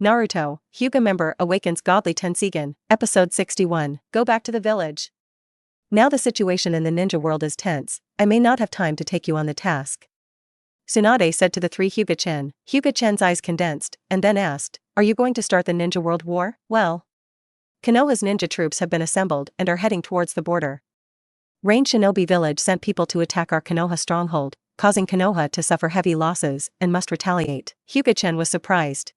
Naruto, Hyuga member Awakens godly Tenseigan, Episode 61, Go back to the village. Now the situation in the ninja world is tense, I may not have time to take you on the task. Tsunade said to the three Hyuga Chen. Hyuga Chen's eyes condensed, and then asked, are you going to start the ninja world war? Well. Konoha's ninja troops have been assembled and are heading towards the border. Rain Shinobi Village sent people to attack our Konoha stronghold, causing Konoha to suffer heavy losses and must retaliate. Hyuga Chen was surprised.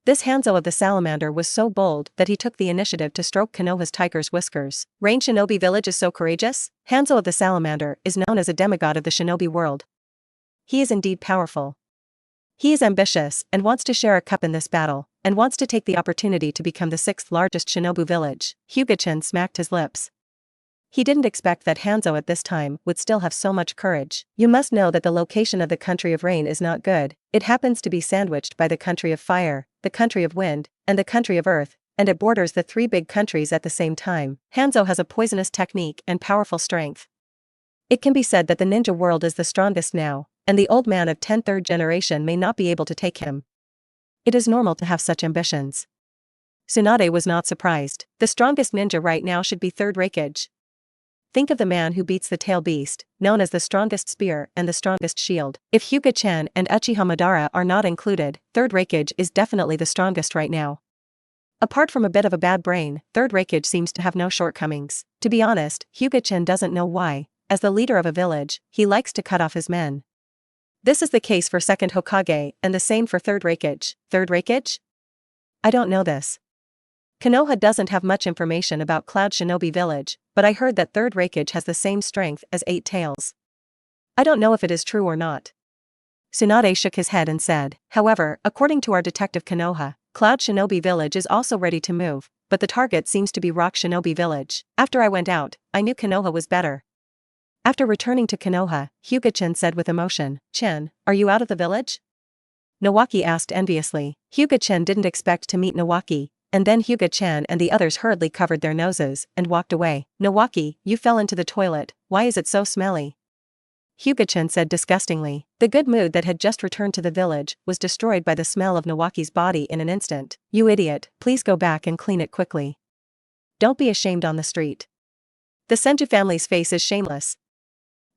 This Hanzo of the Salamander was so bold that he took the initiative to stroke Konoha's tiger's whiskers. Rain Shinobi Village is so courageous? Hanzo of the Salamander is known as a demigod of the shinobi world. He is indeed powerful. He is ambitious and wants to share a cup in this battle, and wants to take the opportunity to become the 6th largest shinobu village. Hyuga Chen smacked his lips. He didn't expect that Hanzo at this time would still have so much courage. You must know that the location of the country of rain is not good. It happens to be sandwiched by the country of fire, the country of wind, and the country of earth, and it borders the 3 big countries at the same time. Hanzo has a poisonous technique and powerful strength. It can be said that the ninja world is the strongest now, and the old man of 10th third generation may not be able to take him. It is normal to have such ambitions. Tsunade was not surprised. The strongest ninja right now should be 3rd Raikage. Think of the man who beats the tail beast, known as the strongest spear and the strongest shield. If Hyuga Chen and Uchiha Madara are not included, 3rd Raikage is definitely the strongest right now. Apart from a bit of a bad brain, 3rd Raikage seems to have no shortcomings. To be honest, Hyuga Chen doesn't know why. As the leader of a village, he likes to cut off his men. This is the case for 2nd Hokage and the same for 3rd Raikage. 3rd Raikage? I don't know this. Konoha doesn't have much information about Cloud Shinobi Village, but I heard that 3rd Raikage has the same strength as 8 Tails. I don't know if it is true or not. Tsunade shook his head and said, however, according to our detective Konoha, Cloud Shinobi Village is also ready to move, but the target seems to be Rock Shinobi Village. After I went out, I knew Konoha was better. After returning to Konoha, Hyuga Chen said with emotion, Chen, are you out of the village? Nawaki asked enviously. Hyuga Chen didn't expect to meet Nawaki, and then Hyuga Chen and the others hurriedly covered their noses and walked away. Nawaki, you fell into the toilet, why is it so smelly? Hyuga Chen said disgustingly. The good mood that had just returned to the village was destroyed by the smell of Nawaki's body in an instant. You idiot, please go back and clean it quickly. Don't be ashamed on the street. The Senju family's face is shameless.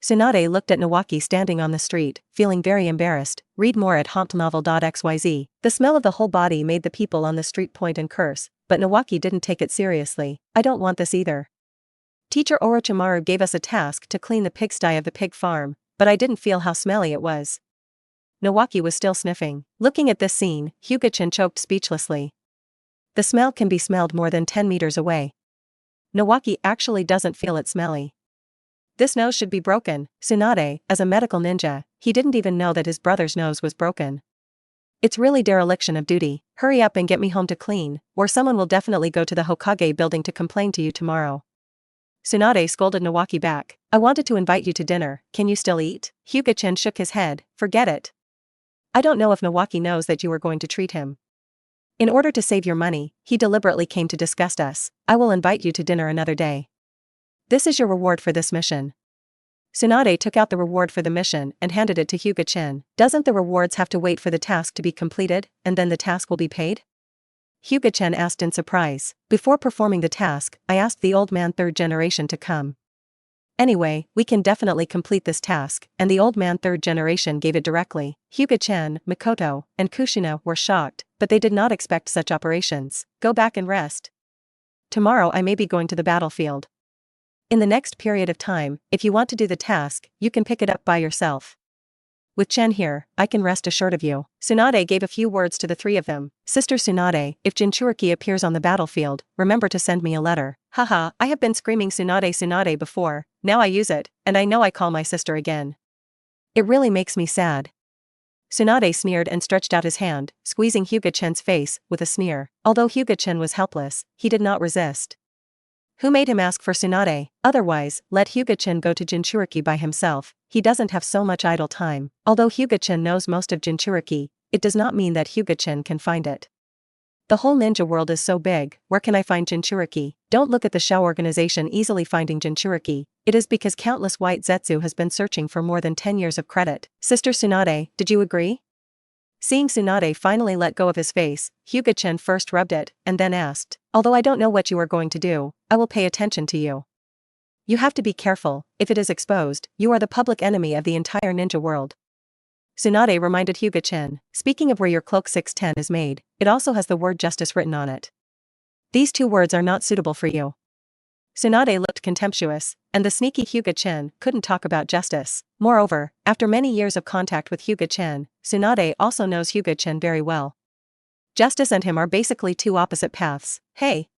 Tsunade looked at Nawaki standing on the street, feeling very embarrassed. Read more at hompnovel.xyz. The smell of the whole body made the people on the street point and curse, but Nawaki didn't take it seriously. I don't want this either. Teacher Orochimaru gave us a task to clean the pigsty of the pig farm, but I didn't feel how smelly it was. Nawaki was still sniffing. Looking at this scene, Hyuga Chen choked speechlessly. The smell can be smelled more than 10 meters away. Nawaki actually doesn't feel it smelly. This nose should be broken. Tsunade, as a medical ninja, he didn't even know that his brother's nose was broken. It's really dereliction of duty. Hurry up and get me home to clean, or someone will definitely go to the Hokage building to complain to you tomorrow. Tsunade scolded Nawaki back. I wanted to invite you to dinner, can you still eat? Hyuga Chen shook his head, forget it. I don't know if Nawaki knows that you are going to treat him. In order to save your money, he deliberately came to disgust us. I will invite you to dinner another day. This is your reward for this mission. Tsunade took out the reward for the mission and handed it to Hyuga Chen. Doesn't the rewards have to wait for the task to be completed, and then the task will be paid? Hyuga Chen asked in surprise. Before performing the task, I asked the old man 3rd generation to come. Anyway, we can definitely complete this task, and the old man 3rd generation gave it directly. Hyuga Chen, Mikoto, and Kushina were shocked, but they did not expect such operations. Go back and rest. Tomorrow I may be going to the battlefield. In the next period of time, if you want to do the task, you can pick it up by yourself. With Chen here, I can rest assured of you. Tsunade gave a few words to the 3 of them. Sister Tsunade, if Jinchuriki appears on the battlefield, remember to send me a letter. Haha, I have been screaming Tsunade Tsunade before, now I use it, and I know I call my sister again. It really makes me sad. Tsunade sneered and stretched out his hand, squeezing Hyuga Chen's face with a sneer. Although Hyuga Chen was helpless, he did not resist. Who made him ask for Tsunade? Otherwise, let Hyuga Chen go to Jinchuriki by himself. He doesn't have so much idle time. Although Hyuga Chen knows most of Jinchuriki, it does not mean that Hyuga Chen can find it. The whole ninja world is so big, where can I find Jinchuriki? Don't look at the Shao organization easily finding Jinchuriki. It is because countless white Zetsu has been searching for more than 10 years of credit. Sister Tsunade, did you agree? Seeing Tsunade finally let go of his face, Hyuga Chen first rubbed it, and then asked, "Although I don't know what you are going to do, I will pay attention to you. You have to be careful, if it is exposed, you are the public enemy of the entire ninja world." Tsunade reminded Hyuga Chen, "Speaking of where your cloak 610 is made, it also has the word justice written on it. These two words are not suitable for you." Tsunade looked contemptuous, and the sneaky Hyuga Chen couldn't talk about justice. Moreover, after many years of contact with Hyuga Chen, Tsunade also knows Hyuga Chen very well. Justice and him are basically two opposite paths. Hey!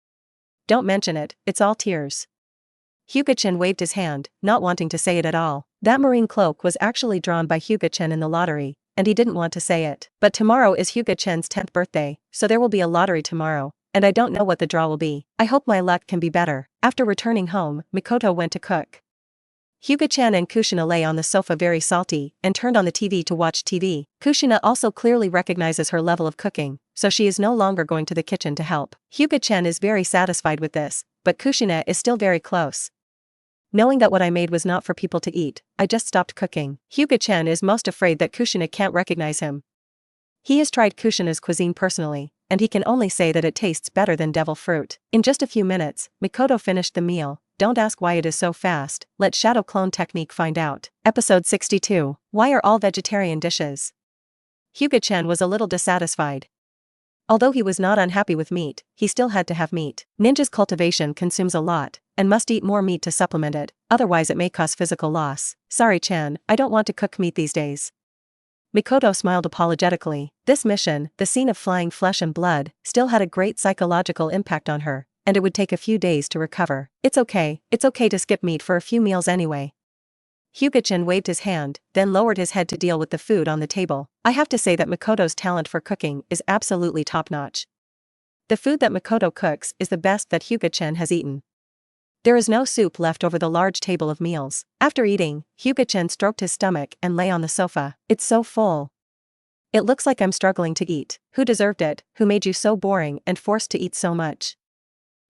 Don't mention it, it's all tears. Hyuga Chen waved his hand, not wanting to say it at all. That marine cloak was actually drawn by Hyuga Chen in the lottery, and he didn't want to say it. But tomorrow is Hyuga Chen's 10th birthday, so there will be a lottery tomorrow, and I don't know what the draw will be. I hope my luck can be better. After returning home, Mikoto went to cook. Hyuga Chen and Kushina lay on the sofa very salty, and turned on the TV to watch TV. Kushina also clearly recognizes her level of cooking, so she is no longer going to the kitchen to help. Hyuga Chen is very satisfied with this, but Kushina is still very close. Knowing that what I made was not for people to eat, I just stopped cooking. Hyuga Chen is most afraid that Kushina can't recognize him. He has tried Kushina's cuisine personally, and he can only say that it tastes better than devil fruit. In just a few minutes, Mikoto finished the meal. Don't ask why it is so fast, let Shadow Clone Technique find out. Episode 62. Why are all vegetarian dishes? Hyuga Chen was a little dissatisfied. Although he was not unhappy with meat, he still had to have meat. Ninja's cultivation consumes a lot, and must eat more meat to supplement it, otherwise it may cause physical loss. Sorry Chan, I don't want to cook meat these days. Mikoto smiled apologetically. This mission, the scene of flying flesh and blood, still had a great psychological impact on her, and it would take a few days to recover. It's okay to skip meat for a few meals anyway. Hyuga Chen waved his hand, then lowered his head to deal with the food on the table. I have to say that Mikoto's talent for cooking is absolutely top-notch. The food that Mikoto cooks is the best that Hyuga Chen has eaten. There is no soup left over the large table of meals. After eating, Hyuga Chen stroked his stomach and lay on the sofa. It's so full. It looks like I'm struggling to eat. Who deserved it? Who made you so boring and forced to eat so much?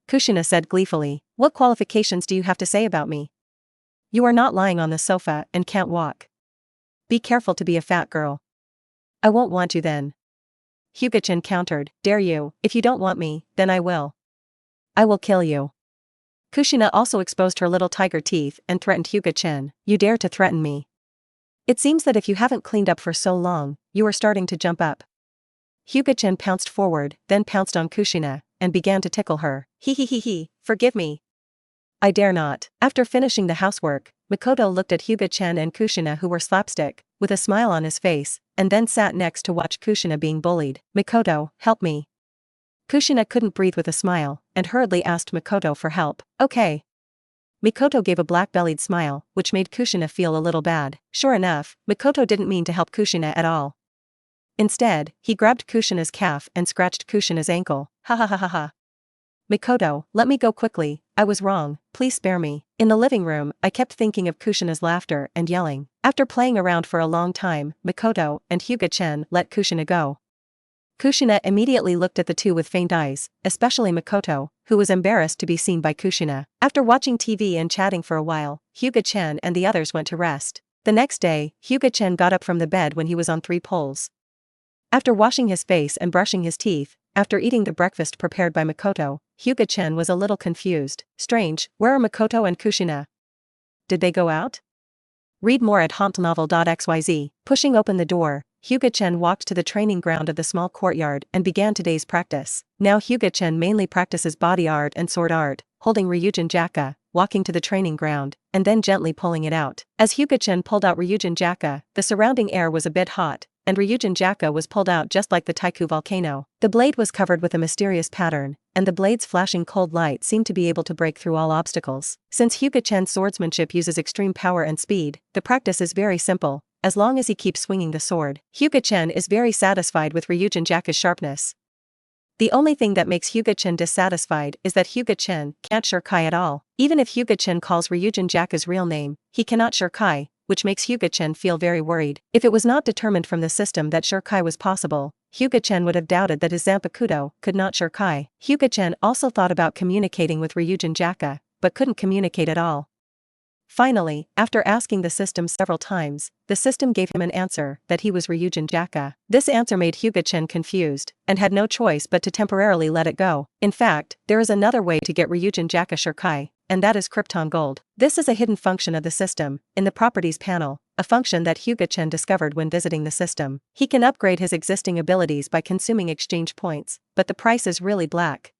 Kushina said gleefully. What qualifications do you have to say about me? You are not lying on the sofa and can't walk. Be careful to be a fat girl. I won't want you then. Hyuga Chen countered. Dare you? If you don't want me, then I will. I will kill you. Kushina also exposed her little tiger teeth and threatened Hyuga Chen. You dare to threaten me? It seems that if you haven't cleaned up for so long, you are starting to jump up. Hyuga Chen pounced forward, then pounced on Kushina, and began to tickle her. He, forgive me. I dare not. After finishing the housework, Mikoto looked at Hyuga Chen and Kushina who were slapstick, with a smile on his face, and then sat next to watch Kushina being bullied. Mikoto, help me. Kushina couldn't breathe with a smile, and hurriedly asked Mikoto for help. Okay. Mikoto gave a black-bellied smile, which made Kushina feel a little bad. Sure enough, Mikoto didn't mean to help Kushina at all. Instead, he grabbed Kushina's calf and scratched Kushina's ankle. Ha ha ha ha ha. Mikoto, let me go quickly, I was wrong, please spare me. In the living room, I kept thinking of Kushina's laughter and yelling. After playing around for a long time, Mikoto and Hyuga Chen let Kushina go. Kushina immediately looked at the two with faint eyes, especially Mikoto, who was embarrassed to be seen by Kushina. After watching TV and chatting for a while, Hyuga Chen and the others went to rest. The next day, Hyuga Chen got up from the bed when he was on 3 poles. After washing his face and brushing his teeth, after eating the breakfast prepared by Mikoto, Hyuga Chen was a little confused. Strange, where are Mikoto and Kushina? Did they go out? Read more at hauntnovel.xyz. Pushing open the door, Hyuga Chen walked to the training ground of the small courtyard and began today's practice. Now Hyuga Chen mainly practices body art and sword art, holding Ryujin Jaka, walking to the training ground, and then gently pulling it out. As Hyuga Chen pulled out Ryujin Jaka, the surrounding air was a bit hot, and Ryujin Jaka was pulled out just like the Taiku volcano. The blade was covered with a mysterious pattern, and the blade's flashing cold light seemed to be able to break through all obstacles. Since Hyuga Chen's swordsmanship uses extreme power and speed, the practice is very simple, as long as he keeps swinging the sword. Hyuga Chen is very satisfied with Ryujin Jaka's sharpness. The only thing that makes Hyuga Chen dissatisfied is that Hyuga Chen can't shurikai at all. Even if Hyuga Chen calls Ryujin Jaka's real name, he cannot shurikai, which makes Hyuga Chen feel very worried. If it was not determined from the system that shurikai was possible, Hyuga Chen would have doubted that his Zanpakuto could not shurikai. Hyuga Chen also thought about communicating with Ryujin Jaka, but couldn't communicate at all. Finally, after asking the system several times, the system gave him an answer that he was Ryujin Jaka. This answer made Hyuga Chen confused, and had no choice but to temporarily let it go. In fact, there is another way to get Ryujin Jaka Shirkai, and that is Krypton Gold. This is a hidden function of the system, in the Properties panel, a function that Hyuga Chen discovered when visiting the system. He can upgrade his existing abilities by consuming exchange points, but the price is really black.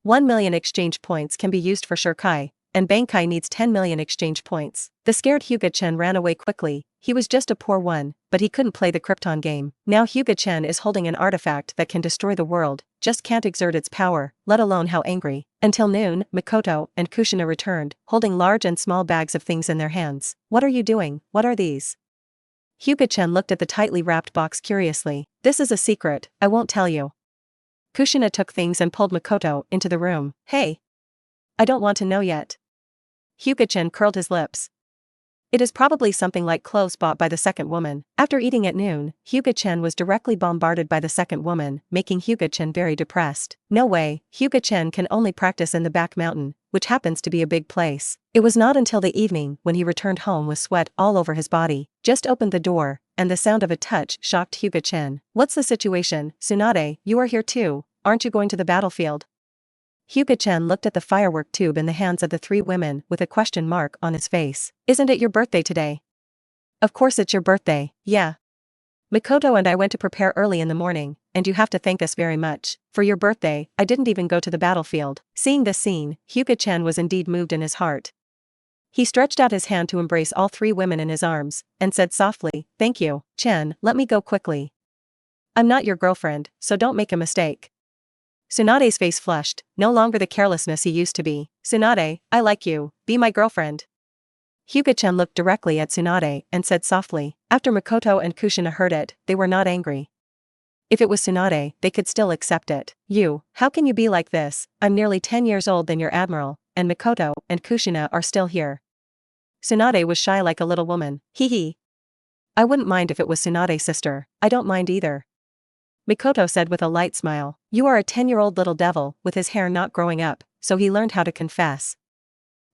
1 million exchange points can be used for Shirkai, and Bankai needs 10 million exchange points. The scared Hyuga Chen ran away quickly. He was just a poor one, but he couldn't play the Krypton game. Now Hyuga Chen is holding an artifact that can destroy the world, just can't exert its power, let alone how angry. Until noon, Mikoto and Kushina returned, holding large and small bags of things in their hands. What are you doing? What are these? Hyuga Chen looked at the tightly wrapped box curiously. This is a secret, I won't tell you. Kushina took things and pulled Mikoto into the room. Hey! I don't want to know yet. Hyuga Chen curled his lips. It is probably something like clothes bought by the second woman. After eating at noon, Hyuga Chen was directly bombarded by the second woman, making Hyuga Chen very depressed. No way, Hyuga Chen can only practice in the back mountain, which happens to be a big place. It was not until the evening when he returned home with sweat all over his body, just opened the door, and the sound of a touch shocked Hyuga Chen. What's the situation, Tsunade? You are here too, aren't you going to the battlefield? Hyuga Chen looked at the firework tube in the hands of the three women with a question mark on his face. Isn't it your birthday today? Of course it's your birthday, yeah. Mikoto and I went to prepare early in the morning, and you have to thank us very much. For your birthday, I didn't even go to the battlefield. Seeing this scene, Hyuga Chen was indeed moved in his heart. He stretched out his hand to embrace all three women in his arms, and said softly, "Thank you, Chen, let me go quickly. I'm not your girlfriend, so don't make a mistake." Tsunade's face flushed, no longer the carelessness he used to be. Tsunade, I like you, be my girlfriend. Hyuga Chen looked directly at Tsunade and said softly. After Mikoto and Kushina heard it, they were not angry. If it was Tsunade, they could still accept it. You, how can you be like this? I'm nearly 10 years old than your admiral, and Mikoto and Kushina are still here. Tsunade was shy like a little woman. Hee hee. I wouldn't mind if it was Tsunade's sister. I don't mind either. Mikoto said with a light smile. You are a 10-year-old little devil, with his hair not growing up, so he learned how to confess.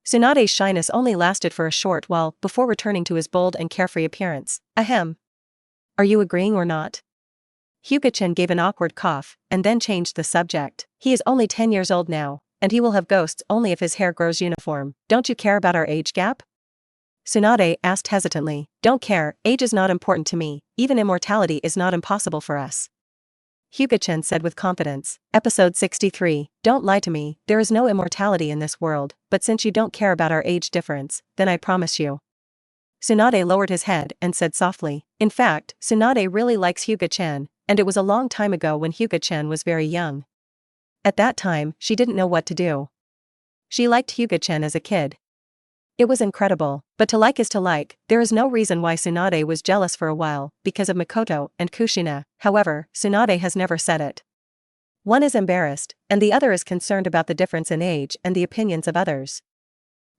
Tsunade's shyness only lasted for a short while before returning to his bold and carefree appearance. Ahem. Are you agreeing or not? Hyuga Chen gave an awkward cough, and then changed the subject. He is only 10 years old now, and he will have ghosts only if his hair grows uniform. Don't you care about our age gap? Tsunade asked hesitantly. Don't care, age is not important to me, even immortality is not impossible for us. Hyuga Chen said with confidence. Episode 63. Don't lie to me, there is no immortality in this world, but since you don't care about our age difference, then I promise you. Tsunade lowered his head and said softly. In fact, Tsunade really likes Hyuga Chen, and it was a long time ago when Hyuga Chen was very young. At that time, she didn't know what to do. She liked Hyuga Chen as a kid. It was incredible, but to like is to like. There is no reason why Tsunade was jealous for a while, because of Mikoto and Kushina. However, Tsunade has never said it. One is embarrassed, and the other is concerned about the difference in age and the opinions of others.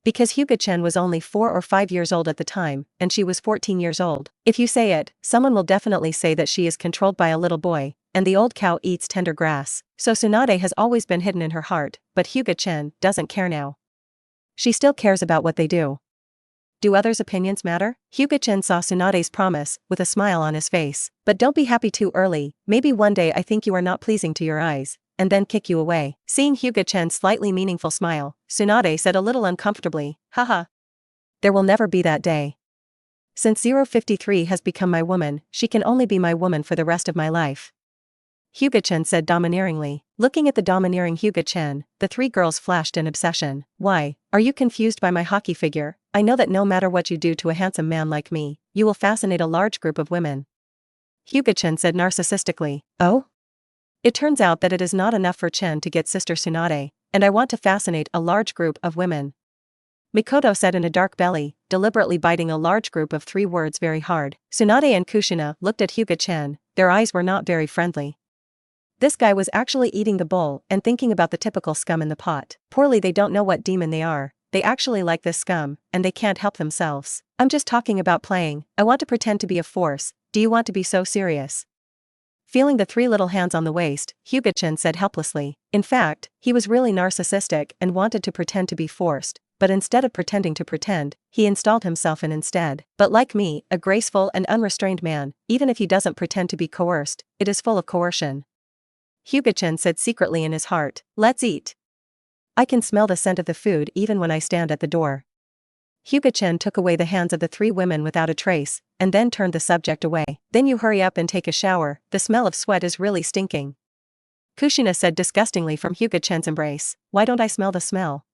Because Hyuga Chen was only 4 or 5 years old at the time, and she was 14 years old. If you say it, someone will definitely say that she is controlled by a little boy, and the old cow eats tender grass. So Tsunade has always been hidden in her heart, but Hyuga Chen doesn't care now. She still cares about what they do. Do others' opinions matter? Hyuga Chen saw Tsunade's promise, with a smile on his face. But don't be happy too early, maybe one day I think you are not pleasing to your eyes, and then kick you away. Seeing Hyuga Chen's slightly meaningful smile, Tsunade said a little uncomfortably, haha. There will never be that day. Since 053 has become my woman, she can only be my woman for the rest of my life. Hyuga Chen said domineeringly. Looking at the domineering Hyuga Chen, the three girls flashed in obsession. Why, are you confused by my hockey figure? I know that no matter what you do to a handsome man like me, you will fascinate a large group of women. Hyuga Chen said narcissistically. Oh? It turns out that it is not enough for Chen to get Sister Tsunade, and I want to fascinate a large group of women. Mikoto said in a dark belly, deliberately biting a large group of 3 words very hard. Tsunade and Kushina looked at Hyuga Chen, their eyes were not very friendly. This guy was actually eating the bowl and thinking about the typical scum in the pot. Poorly they don't know what demon they are, they actually like this scum, and they can't help themselves. I'm just talking about playing, I want to pretend to be a force, do you want to be so serious? Feeling the 3 little hands on the waist, Hyuga Chen said helplessly. In fact, he was really narcissistic and wanted to pretend to be forced, but instead of pretending to pretend, he installed himself in instead. But like me, a graceful and unrestrained man, even if he doesn't pretend to be coerced, it is full of coercion. Hyuga Chen said secretly in his heart, "Let's eat. I can smell the scent of the food even when I stand at the door." Hyuga Chen took away the hands of the three women without a trace, and then turned the subject away. "Then you hurry up and take a shower, the smell of sweat is really stinking," Kushina said disgustingly from Hyuga Chen's embrace. "Why don't I smell the smell?"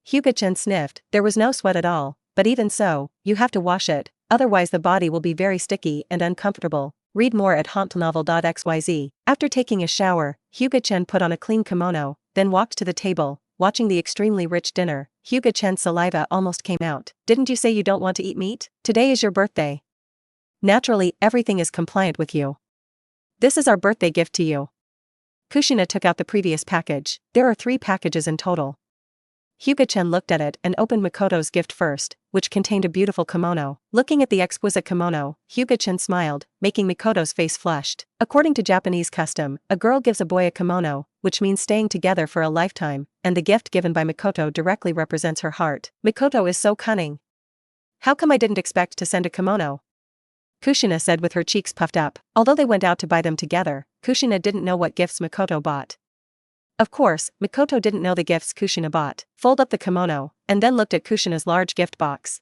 Hyuga Chen sniffed. There was no sweat at all, but even so, you have to wash it, otherwise the body will be very sticky and uncomfortable. Read more at hauntnovel.xyz. After taking a shower, Hyuga Chen put on a clean kimono, then walked to the table, watching the extremely rich dinner. Hyuga Chen's saliva almost came out. "Didn't you say you don't want to eat meat? Today is your birthday. Naturally, everything is compliant with you. This is our birthday gift to you." Kushina took out the previous package. There are 3 packages in total. Hyuga Chen looked at it and opened Makoto's gift first, which contained a beautiful kimono. Looking at the exquisite kimono, Hyuga Chen smiled, making Makoto's face flushed. According to Japanese custom, a girl gives a boy a kimono, which means staying together for a lifetime, and the gift given by Makoto directly represents her heart. Makoto is so cunning. How come I didn't expect to send a kimono? Kushina said with her cheeks puffed up. Although they went out to buy them together, Kushina didn't know what gifts Makoto bought. Of course, Makoto didn't know the gifts Kushina bought. Fold up the kimono, and then looked at Kushina's large gift box.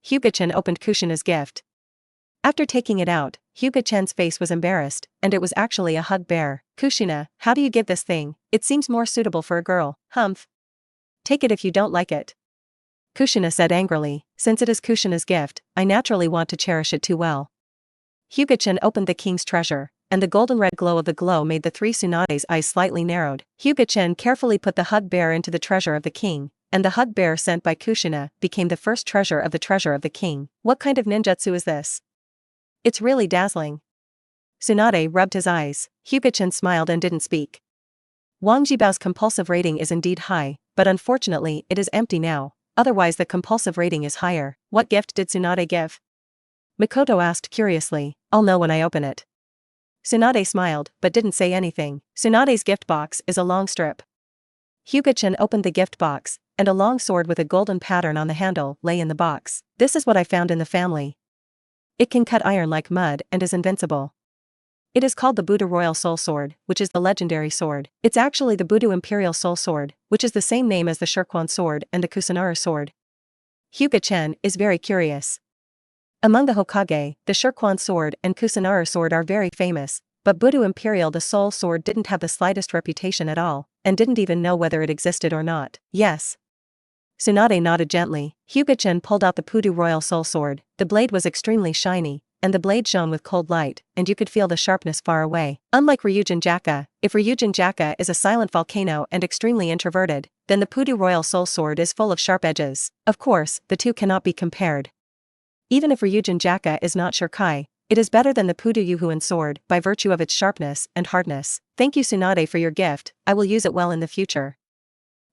Hyuga Chen opened Kushina's gift. After taking it out, Hyuga Chen's face was embarrassed, and it was actually a hug bear. "Kushina, how do you give this thing? It seems more suitable for a girl." "Humph. Take it if you don't like it," Kushina said angrily. "Since it is Kushina's gift, I naturally want to cherish it too well." Hyuga Chen opened the king's treasure, and the golden red glow of the glow made the 3 Tsunade's eyes slightly narrowed. Hyuga Chen carefully put the hug bear into the treasure of the king, and the hug bear sent by Kushina became the first treasure of the king. "What kind of ninjutsu is this? It's really dazzling." Tsunade rubbed his eyes. Hyuga Chen smiled and didn't speak. Wang Jibao's compulsive rating is indeed high, but unfortunately it is empty now, otherwise the compulsive rating is higher. "What gift did Tsunade give?" Makoto asked curiously. "I'll know when I open it." Tsunade smiled, but didn't say anything. Tsunade's gift box is a long strip. Hyuga Chen opened the gift box, and a long sword with a golden pattern on the handle lay in the box. "This is what I found in the family. It can cut iron like mud and is invincible. It is called the Buddha Royal Soul Sword, which is the legendary sword. It's actually the Buddha Imperial Soul Sword, which is the same name as the Shirkuan sword and the Kusanara sword." Hyuga Chen is very curious. Among the Hokage, the Shirkuan sword and Kusanara sword are very famous, but Buddha Imperial the Soul Sword didn't have the slightest reputation at all, and didn't even know whether it existed or not. "Yes." Tsunade nodded gently. Hyuga Chen pulled out the Buddha Royal Soul Sword. The blade was extremely shiny, and the blade shone with cold light, and you could feel the sharpness far away. Unlike Ryujin Jaka, if Ryujin Jaka is a silent volcano and extremely introverted, then the Buddha Royal Soul Sword is full of sharp edges. Of course, the two cannot be compared. Even if Ryujin Jaka is not Shirkai, it is better than the Buddha Yuhuan sword by virtue of its sharpness and hardness. "Thank you Tsunade for your gift, I will use it well in the future."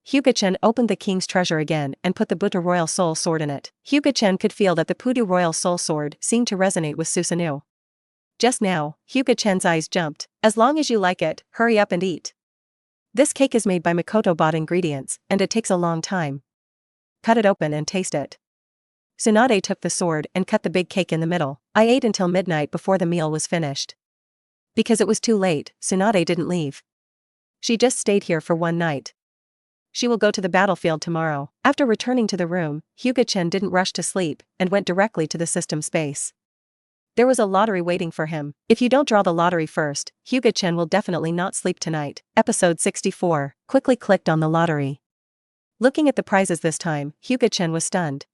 Hyuga Chen opened the king's treasure again and put the Buddha Royal Soul Sword in it. Hyuga Chen could feel that the Buddha Royal Soul Sword seemed to resonate with Susanoo. Just now, Hyuga Chen's eyes jumped. "As long as you like it, hurry up and eat. This cake is made by Makoto bought ingredients, and it takes a long time. Cut it open and taste it." Tsunade took the sword and cut the big cake in the middle. "I ate until midnight before the meal was finished. Because it was too late, Tsunade didn't leave. She just stayed here for one night. She will go to the battlefield tomorrow." After returning to the room, Hyuga Chen didn't rush to sleep and went directly to the system space. There was a lottery waiting for him. If you don't draw the lottery first, Hyuga Chen will definitely not sleep tonight. Episode 64. Quickly clicked on the lottery. Looking at the prizes this time, Hyuga Chen was stunned.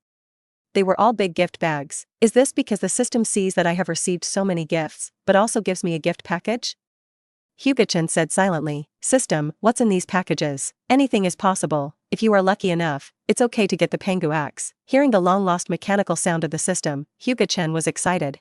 They were all big gift bags. Is this because the system sees that I have received so many gifts, but also gives me a gift package? Hyuga Chen said silently. "System, what's in these packages?" "Anything is possible. If you are lucky enough, it's okay to get the Pengu axe." Hearing the long-lost mechanical sound of the system, Hyuga Chen was excited.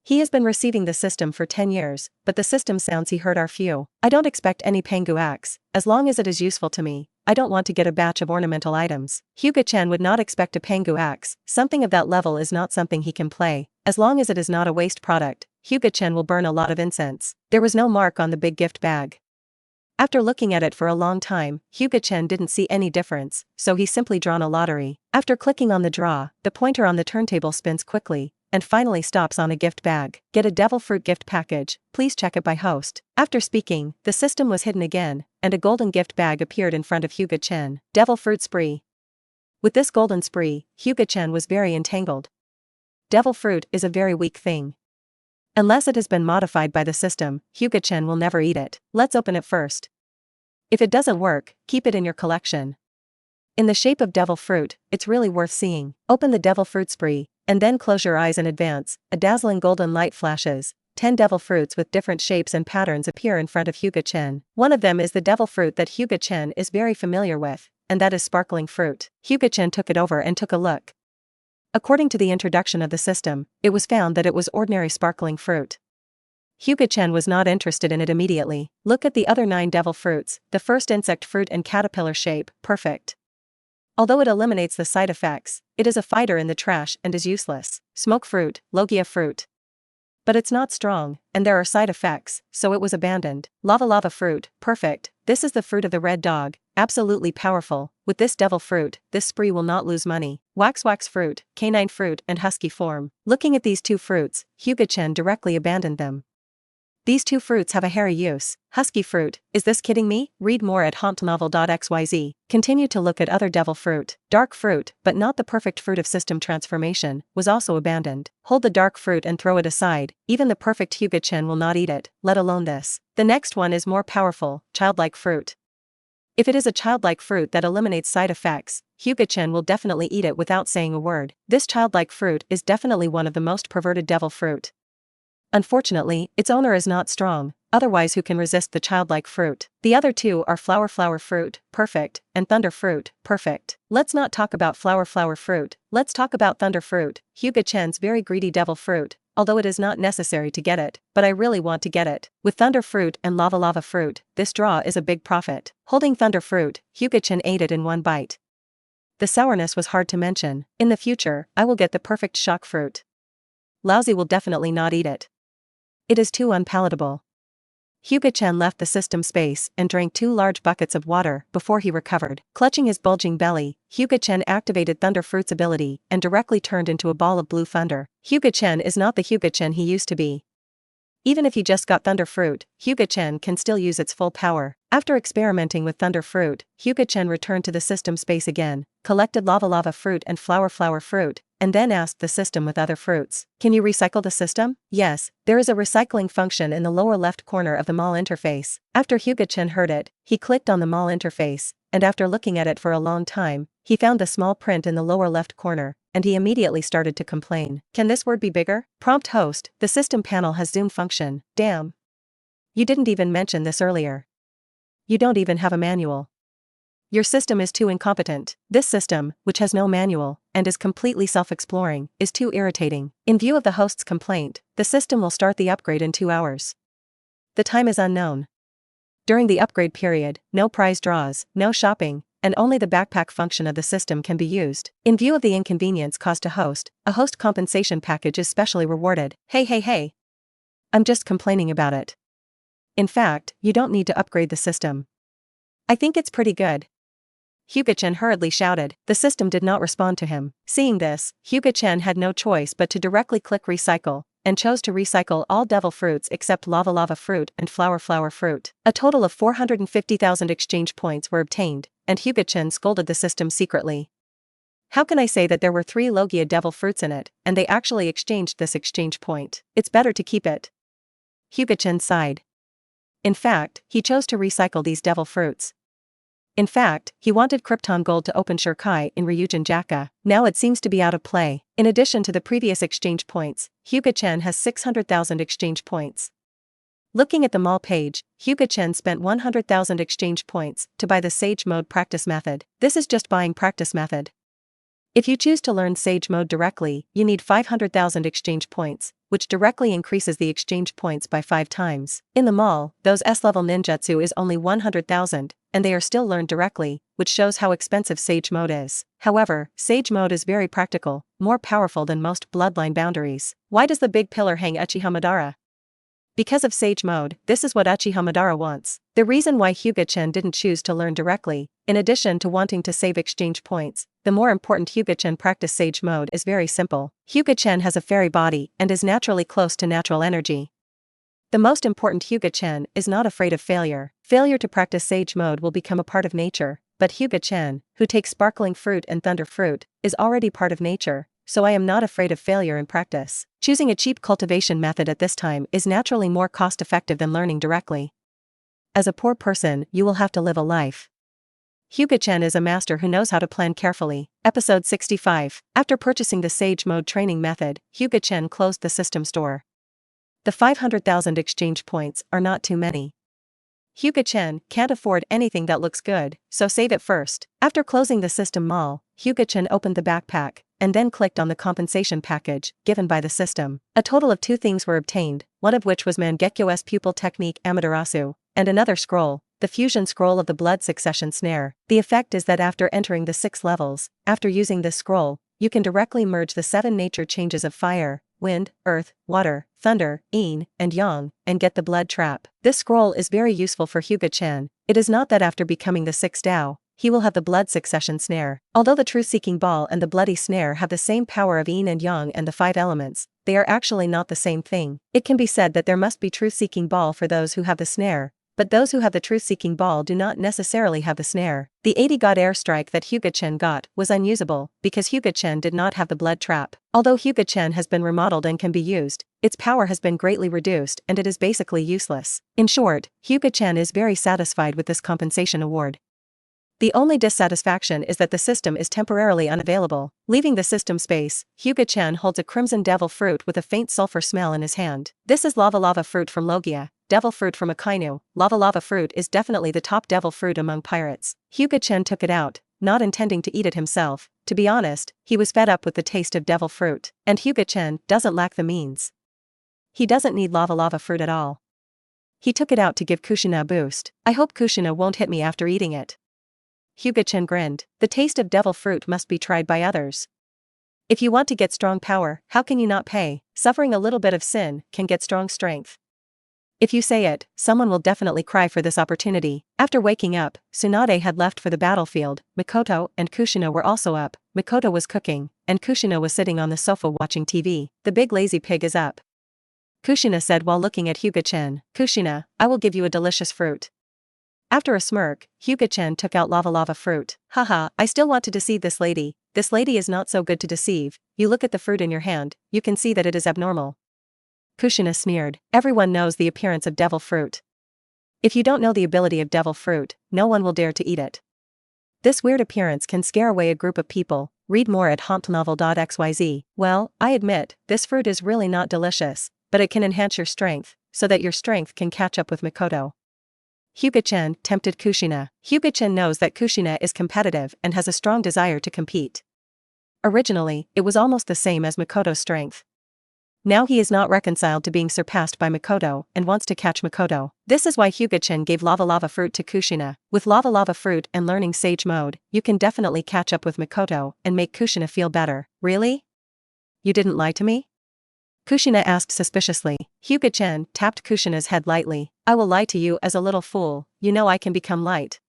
He has been receiving the system for 10 years, but the system sounds he heard are few. "I don't expect any Pengu axe, as long as it is useful to me. I don't want to get a batch of ornamental items." Hyuga Chen would not expect a Pengu axe. Something of that level is not something he can play. As long as it is not a waste product, Hyuga Chen will burn a lot of incense. There was no mark on the big gift bag. After looking at it for a long time, Hyuga Chen didn't see any difference, so he simply drawn a lottery. After clicking on the draw, the pointer on the turntable spins quickly, and finally stops on a gift bag. Get a devil fruit gift package, please check it by host. After speaking, the system was hidden again, and a golden gift bag appeared in front of Hyuga Chen. Devil fruit spree. With this golden spree, Hyuga Chen was very entangled. Devil fruit is a very weak thing. Unless it has been modified by the system, Hyuga Chen will never eat it. Let's open it first. If it doesn't work, keep it in your collection. In the shape of devil fruit, it's really worth seeing. Open the devil fruit spree, and then close your eyes in advance. A dazzling golden light flashes. 10 devil fruits with different shapes and patterns appear in front of Hyuga Chen. One of them is the devil fruit that Hyuga Chen is very familiar with, and that is sparkling fruit. Hyuga Chen took it over and took a look. According to the introduction of the system, it was found that it was ordinary sparkling fruit. Hyuga Chen was not interested in it immediately. Look at the other 9 devil fruits. The first insect fruit and caterpillar shape, perfect. Although it eliminates the side effects, it is a fighter in the trash and is useless. Smoke fruit, Logia fruit. But it's not strong, and there are side effects, so it was abandoned. Lava fruit, perfect. This is the fruit of the red dog, absolutely powerful. With this devil fruit, this spree will not lose money. Wax fruit, canine fruit and husky form. Looking at these 2 fruits, Hyuga Chen directly abandoned them. These 2 fruits have a hairy use. Husky fruit, is this kidding me? Read more at hauntnovel.xyz. Continue to look at other devil fruit. Dark fruit, but not the perfect fruit of system transformation, was also abandoned. Hold the dark fruit and throw it aside. Even the perfect Hyuga Chen will not eat it, let alone this. The next one is more powerful, childlike fruit. If it is a childlike fruit that eliminates side effects, Hyuga Chen will definitely eat it without saying a word. This childlike fruit is definitely one of the most perverted devil fruit. Unfortunately, its owner is not strong, otherwise who can resist the childlike fruit? The other 2 are flower fruit, perfect, and thunder fruit, perfect. Let's not talk about flower fruit, let's talk about thunder fruit. Hyuga Chen's very greedy devil fruit, although it is not necessary to get it, but I really want to get it. With thunder fruit and lava fruit, this draw is a big profit. Holding thunder fruit, Hyuga Chen ate it in one bite. The sourness was hard to mention. In the future, I will get the perfect shock fruit. Lousy will definitely not eat it. It is too unpalatable. Hyuga Chen left the system space and drank 2 large buckets of water before he recovered. Clutching his bulging belly, Hyuga Chen activated Thunder Fruit's ability and directly turned into a ball of blue thunder. Hyuga Chen is not the Hyuga Chen he used to be. Even if he just got Thunder Fruit, Hyuga Chen can still use its full power. After experimenting with Thunder Fruit, Hyuga Chen returned to the system space again, collected lava fruit and flower fruit, and then asked the system with other fruits. Can you recycle the system? Yes, there is a recycling function in the lower left corner of the mall interface. After Hyuga Chen heard it, he clicked on the mall interface, and after looking at it for a long time, he found a small print in the lower left corner, and he immediately started to complain. Can this word be bigger? Prompt host, the system panel has zoom function. Damn. You didn't even mention this earlier. You don't even have a manual. Your system is too incompetent. This system, which has no manual, and is completely self-exploring, is too irritating. In view of the host's complaint, the system will start the upgrade in 2 hours. The time is unknown. During the upgrade period, no prize draws, no shopping, and only the backpack function of the system can be used. In view of the inconvenience caused to host, a host compensation package is specially rewarded. Hey. I'm just complaining about it. In fact, you don't need to upgrade the system. I think it's pretty good. Hyuga Chen hurriedly shouted. The system did not respond to him. Seeing this, Hyuga Chen had no choice but to directly click recycle, and chose to recycle all devil fruits except lava fruit and flower fruit. A total of 450,000 exchange points were obtained, and Hyuga Chen scolded the system secretly. How can I say that there were 3 Logia devil fruits in it, and they actually exchanged this exchange point? It's better to keep it. Hyuga Chen sighed. In fact, he chose to recycle these devil fruits. In fact, he wanted Krypton Gold to open Shirkai in Ryujin Jaka. Now it seems to be out of play. In addition to the previous exchange points, Hyuga Chen has 600,000 exchange points. Looking at the mall page, Hyuga Chen spent 100,000 exchange points to buy the Sage Mode practice method. This is just buying practice method. If you choose to learn Sage Mode directly, you need 500,000 exchange points, which directly increases the exchange points by 5 times. In the mall, those S-level ninjutsu is only 100,000, and they are still learned directly, which shows how expensive Sage Mode is. However, Sage Mode is very practical, more powerful than most bloodline boundaries. Why does the big pillar hang Uchiha Madara? Because of Sage Mode, this is what Uchiha Madara wants. The reason why Hyuga Chen didn't choose to learn directly, in addition to wanting to save exchange points, the more important Hyuga Chen practice Sage Mode is very simple. Hyuga Chen has a fairy body and is naturally close to natural energy. The most important Hyuga Chen is not afraid of failure. Failure to practice Sage Mode will become a part of nature, but Hyuga Chen, who takes sparkling fruit and thunder fruit, is already part of nature, so I am not afraid of failure in practice. Choosing a cheap cultivation method at this time is naturally more cost-effective than learning directly. As a poor person, you will have to live a life. Hyuga Chen is a master who knows how to plan carefully. Episode 65. After purchasing the Sage Mode training method, Hyuga Chen closed the system store. The 500,000 exchange points are not too many. Hyuga Chen can't afford anything that looks good, so save it first. After closing the system mall, Hyuga Chen opened the backpack, and then clicked on the compensation package given by the system. A total of 2 things were obtained, one of which was Mangekyo's pupil technique Amaterasu, and another scroll, the fusion scroll of the blood succession snare. The effect is that after entering the 6 levels, after using this scroll, you can directly merge the 7 nature changes of fire, wind, earth, water, thunder, yin, and yang, and get the blood trap. This scroll is very useful for Hyuga Chen. It is not that after becoming the 6th Dao, he will have the blood succession snare. Although the truth-seeking ball and the bloody snare have the same power of yin and yang and the 5 elements, they are actually not the same thing. It can be said that there must be truth-seeking ball for those who have the snare, but those who have the truth-seeking ball do not necessarily have the snare. The 80 God airstrike that Hyuga Chen got was unusable, because Hyuga Chen did not have the blood trap. Although Hyuga Chen has been remodeled and can be used, its power has been greatly reduced and it is basically useless. In short, Hyuga Chen is very satisfied with this compensation award. The only dissatisfaction is that the system is temporarily unavailable. Leaving the system space, Hyuga Chen holds a crimson devil fruit with a faint sulfur smell in his hand. This is lava fruit from Logia, devil fruit from Akainu. Lava fruit is definitely the top devil fruit among pirates. Hyuga Chen took it out, not intending to eat it himself. To be honest, he was fed up with the taste of devil fruit. And Hyuga Chen doesn't lack the means. He doesn't need lava fruit at all. He took it out to give Kushina a boost. I hope Kushina won't hit me after eating it. Hyuga Chen grinned. The taste of devil fruit must be tried by others. If you want to get strong power, how can you not pay? Suffering a little bit of sin can get strong strength. If you say it, someone will definitely cry for this opportunity. After waking up, Tsunade had left for the battlefield. Mikoto and Kushina were also up. Mikoto was cooking, and Kushina was sitting on the sofa watching TV. The big lazy pig is up, Kushina said while looking at Hyuga Chen. Kushina, I will give you a delicious fruit. After a smirk, Hyuga Chen took out lava fruit. Haha, I still want to deceive this lady. This lady is not so good to deceive. You look at the fruit in your hand, you can see that it is abnormal. Kushina sneered. Everyone knows the appearance of devil fruit. If you don't know the ability of devil fruit, no one will dare to eat it. This weird appearance can scare away a group of people. Read more at hontnovel.xyz. Well, I admit, this fruit is really not delicious, but it can enhance your strength, so that your strength can catch up with Mikoto. Hyuga Chen tempted Kushina. Hyuga Chen knows that Kushina is competitive and has a strong desire to compete. Originally, it was almost the same as Mikoto's strength. Now he is not reconciled to being surpassed by Mikoto and wants to catch Mikoto. This is why Hyuga Chen gave lava fruit to Kushina. With lava fruit and learning Sage Mode, you can definitely catch up with Mikoto and make Kushina feel better. Really? You didn't lie to me? Kushina asked suspiciously. Hyuga Chen tapped Kushina's head lightly. I will lie to you as a little fool, you know I can become light.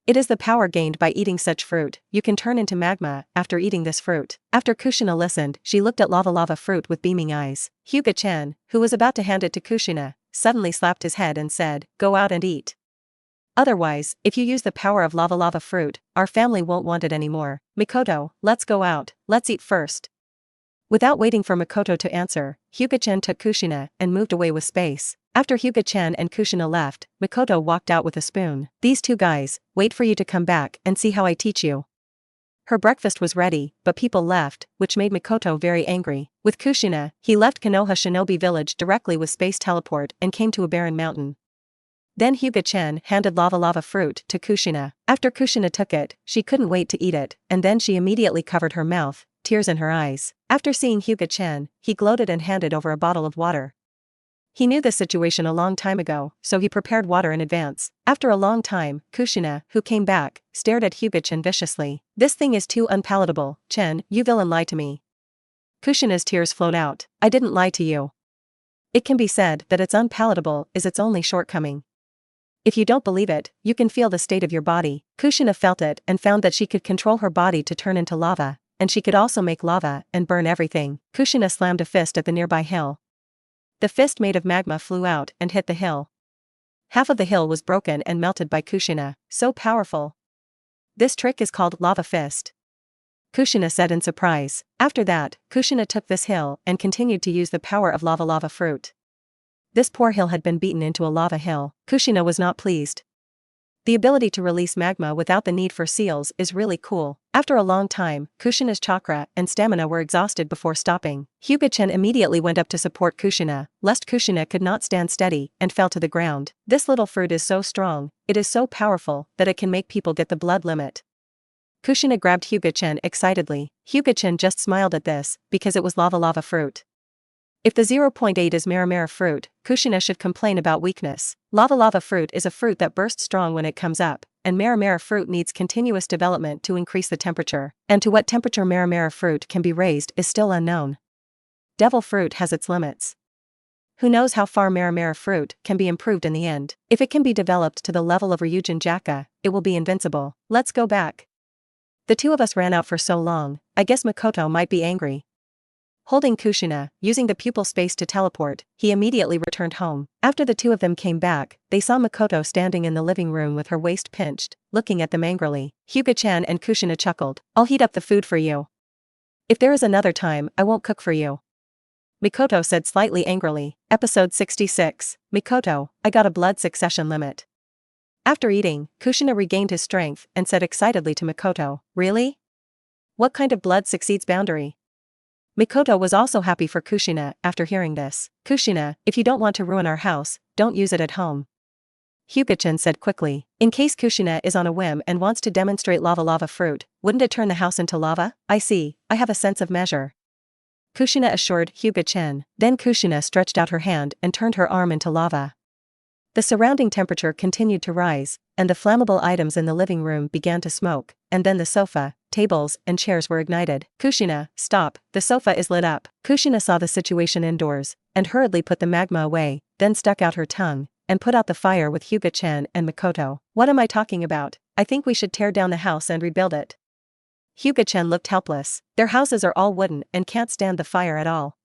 It is the power gained by eating such fruit. You can turn into magma after eating this fruit. After Kushina listened, she looked at lava fruit with beaming eyes. Hyuga Chen, who was about to hand it to Kushina, suddenly slapped his head and said, go out and eat. Otherwise, if you use the power of lava fruit, our family won't want it anymore. Mikoto, let's go out, let's eat first. Without waiting for Mikoto to answer, Hyuga Chen took Kushina and moved away with space. After Hyuga Chen and Kushina left, Mikoto walked out with a spoon. These two guys, wait for you to come back and see how I teach you. Her breakfast was ready, but people left, which made Mikoto very angry. With Kushina, he left Konoha Shinobi Village directly with space teleport and came to a barren mountain. Then Hyuga Chen handed lava fruit to Kushina. After Kushina took it, she couldn't wait to eat it, and then she immediately covered her mouth, tears in her eyes. After seeing Hyuga Chen, he gloated and handed over a bottle of water. He knew this situation a long time ago, so he prepared water in advance. After a long time, Kushina, who came back, stared at Hyuga Chen viciously. This thing is too unpalatable. Chen, you villain, lie to me. Kushina's tears flowed out. I didn't lie to you. It can be said that it's unpalatable is its only shortcoming. If you don't believe it, you can feel the state of your body. Kushina felt it and found that she could control her body to turn into lava, and she could also make lava and burn everything. Kushina slammed a fist at the nearby hill. The fist made of magma flew out and hit the hill. Half of the hill was broken and melted by Kushina, so powerful. This trick is called lava fist, Kushina said in surprise. After that, Kushina took this hill and continued to use the power of lava fruit. This poor hill had been beaten into a lava hill. Kushina was not pleased. The ability to release magma without the need for seals is really cool. After a long time, Kushina's chakra and stamina were exhausted before stopping. Hyuga Chen immediately went up to support Kushina, lest Kushina could not stand steady and fell to the ground. This little fruit is so strong, it is so powerful that it can make people get the blood limit. Kushina grabbed Hyuga Chen excitedly. Hyuga Chen just smiled at this, because it was lava fruit. If the 0.8 is Maramara fruit, Kushina should complain about weakness. Lava fruit is a fruit that bursts strong when it comes up, and Maramara fruit needs continuous development to increase the temperature, and to what temperature Maramara fruit can be raised is still unknown. Devil fruit has its limits. Who knows how far Maramara fruit can be improved in the end. If it can be developed to the level of Ryujin Jaka, it will be invincible. Let's go back. The two of us ran out for so long, I guess Makoto might be angry. Holding Kushina, using the pupil space to teleport, he immediately returned home. After the two of them came back, they saw Makoto standing in the living room with her waist pinched, looking at them angrily. Hyuga Chen and Kushina chuckled. I'll heat up the food for you. If there is another time, I won't cook for you, Makoto said slightly angrily. Episode 66. Makoto, I got a blood succession limit. After eating, Kushina regained his strength and said excitedly to Makoto, really? What kind of blood succeeds boundary? Makoto was also happy for Kushina after hearing this. Kushina, if you don't want to ruin our house, don't use it at home, Hyuga Chen said quickly. In case Kushina is on a whim and wants to demonstrate lava fruit, wouldn't it turn the house into lava? I see, I have a sense of measure, Kushina assured Hyuga Chen. Then Kushina stretched out her hand and turned her arm into lava. The surrounding temperature continued to rise, and the flammable items in the living room began to smoke, and then the sofa, tables, and chairs were ignited. Kushina, stop, the sofa is lit up. Kushina saw the situation indoors, and hurriedly put the magma away, then stuck out her tongue, and put out the fire with Hyuga Chen and Makoto. What am I talking about? I think we should tear down the house and rebuild it. Hyuga Chen looked helpless. Their houses are all wooden and can't stand the fire at all.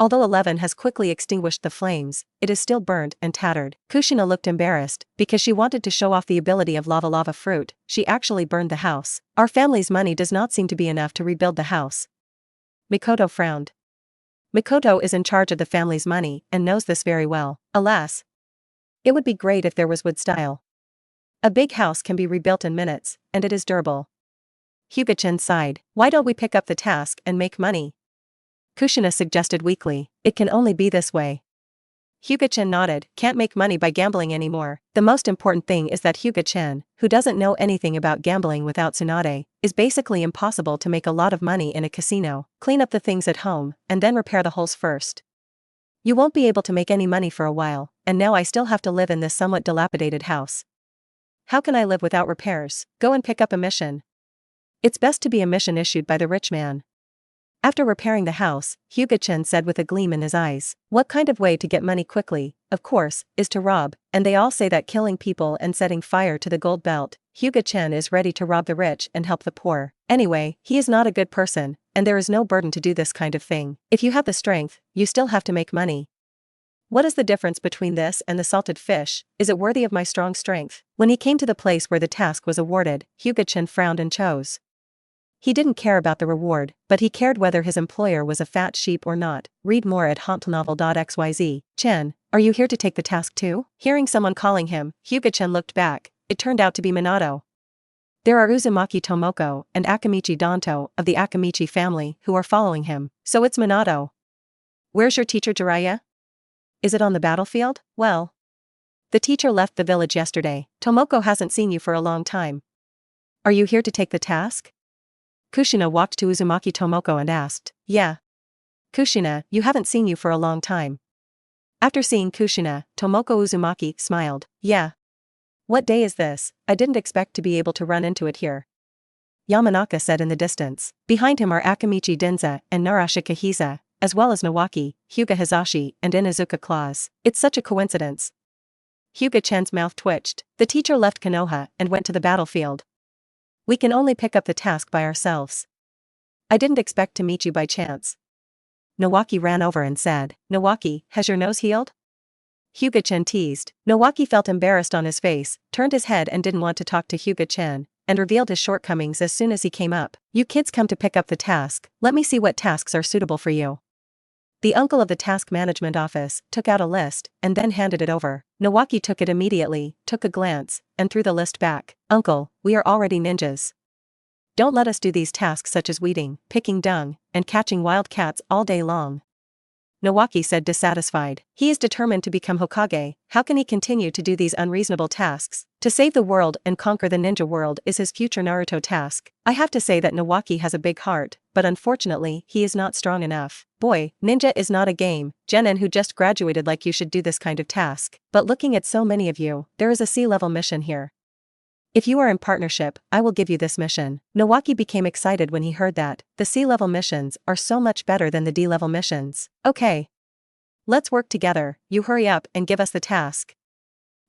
Although 11 has quickly extinguished the flames, it is still burned and tattered. Kushina looked embarrassed, because she wanted to show off the ability of lava fruit. She actually burned the house. Our family's money does not seem to be enough to rebuild the house. Makoto frowned. Makoto is in charge of the family's money and knows this very well. Alas, it would be great if there was wood style. A big house can be rebuilt in minutes, and it is durable. Hyuga Chen sighed. Why don't we pick up the task and make money? Kushina suggested weakly. It can only be this way. Hyuga Chen nodded. Can't make money by gambling anymore. The most important thing is that Hyuga Chen, who doesn't know anything about gambling without Tsunade, is basically impossible to make a lot of money in a casino. Clean up the things at home, and then repair the holes first. You won't be able to make any money for a while, and now I still have to live in this somewhat dilapidated house. How can I live without repairs? Go and pick up a mission. It's best to be a mission issued by the rich man. After repairing the house, Hyuga Chen said with a gleam in his eyes. What kind of way to get money quickly, of course, is to rob, and they all say that killing people and setting fire to the gold belt. Hyuga Chen is ready to rob the rich and help the poor. Anyway, he is not a good person, and there is no burden to do this kind of thing. If you have the strength, you still have to make money. What is the difference between this and the salted fish? Is it worthy of my strong strength? When he came to the place where the task was awarded, Hyuga Chen frowned and chose. He didn't care about the reward, but he cared whether his employer was a fat sheep or not. Read more at hauntnovel.xyz. Chen, are you here to take the task too? Hearing someone calling him, Hyuga Chen looked back. It turned out to be Minato. There are Uzumaki Tomoko and Akamichi Danto of the Akamichi family who are following him. So it's Minato. Where's your teacher Jiraiya? Is it on the battlefield? Well, the teacher left the village yesterday. Tomoko hasn't seen you for a long time. Are you here to take the task? Kushina walked to Uzumaki Tomoko and asked. Yeah. Kushina, you haven't seen you for a long time. After seeing Kushina, Tomoko Uzumaki smiled. Yeah. What day is this? I didn't expect to be able to run into it here, Yamanaka said in the distance. Behind him are Akamichi Dinza and Narashika Hiza, as well as Nawaki, Hyuga Hizashi, and Inuzuka claws. It's such a coincidence. Hyuga Chen's mouth twitched. The teacher left Konoha and went to the battlefield. We can only pick up the task by ourselves. I didn't expect to meet you by chance. Nawaki ran over and said, Nawaki, has your nose healed? Hyuga Chen teased. Nawaki felt embarrassed on his face, turned his head and didn't want to talk to Hyuga Chen, and revealed his shortcomings as soon as he came up. You kids come to pick up the task, let me see what tasks are suitable for you. The uncle of the task management office took out a list and then handed it over. Nawaki took it immediately, took a glance, and threw the list back. Uncle, we are already ninjas. Don't let us do these tasks such as weeding, picking dung, and catching wild cats all day long. Nawaki said dissatisfied. He is determined to become Hokage. How can he continue to do these unreasonable tasks? To save the world and conquer the ninja world is his future Naruto task. I have to say that Nawaki has a big heart, but unfortunately he is not strong enough. Boy, ninja is not a game. Jenin who just graduated like you should do this kind of task. But looking at so many of you, there is a C-level mission here. If you are in partnership, I will give you this mission. Nawaki became excited when he heard that. The C-level missions are so much better than the D-level missions. Okay. Let's work together, you hurry up and give us the task.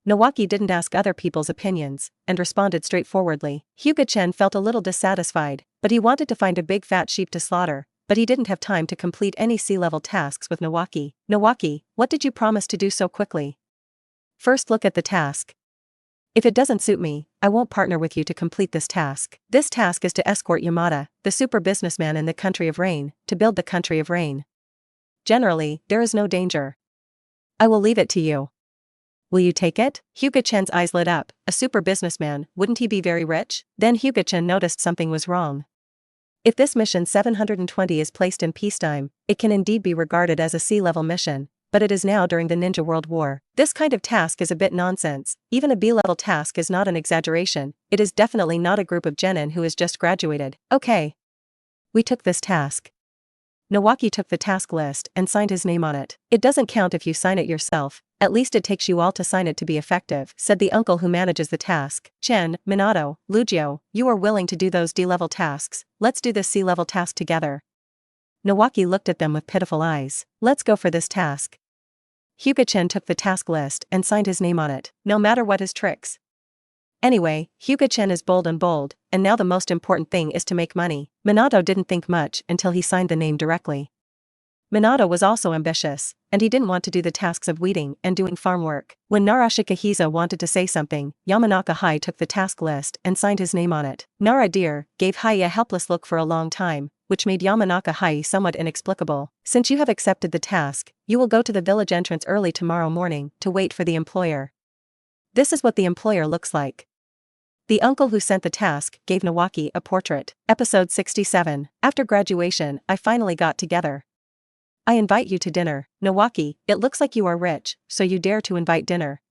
Nawaki didn't ask other people's opinions, and responded straightforwardly. Hyuga Chen felt a little dissatisfied, but he wanted to find a big fat sheep to slaughter, but he didn't have time to complete any C-level tasks with Nawaki. Nawaki, what did you promise to do so quickly? First look at the task. If it doesn't suit me, I won't partner with you to complete this task. This task is to escort Yamada, the super businessman in the country of rain, to build the country of rain. Generally, there is no danger. I will leave it to you. Will you take it? Hyuga Chen's eyes lit up. A super businessman, wouldn't he be very rich? Then Hyuga Chen noticed something was wrong. If this mission 720 is placed in peacetime, it can indeed be regarded as a C-level mission. But it is now during the Ninja World War. This kind of task is a bit nonsense. Even a B-level task is not an exaggeration. It is definitely not a group of genin who has just graduated. Okay. We took this task. Nawaki took the task list and signed his name on it. It doesn't count if you sign it yourself, at least it takes you all to sign it to be effective, said the uncle who manages the task. Chen, Minato, Lugio, you are willing to do those D-level tasks, let's do this C-level task together. Nawaki looked at them with pitiful eyes. Let's go for this task. Hyuga Chen took the task list and signed his name on it, no matter what his tricks. Anyway, Hyuga Chen is bold, and now the most important thing is to make money. Minato didn't think much until he signed the name directly. Minato was also ambitious, and he didn't want to do the tasks of weeding and doing farm work. When Narashikahiza wanted to say something, Yamanaka Hai took the task list and signed his name on it. Nara dear, gave Hai a helpless look for a long time, which made Yamanaka Hai somewhat inexplicable. Since you have accepted the task, you will go to the village entrance early tomorrow morning to wait for the employer. This is what the employer looks like. The uncle who sent the task gave Nawaki a portrait. Episode 67. After graduation, I finally got together. I invite you to dinner. Nawaki, it looks like you are rich, so you dare to invite dinner.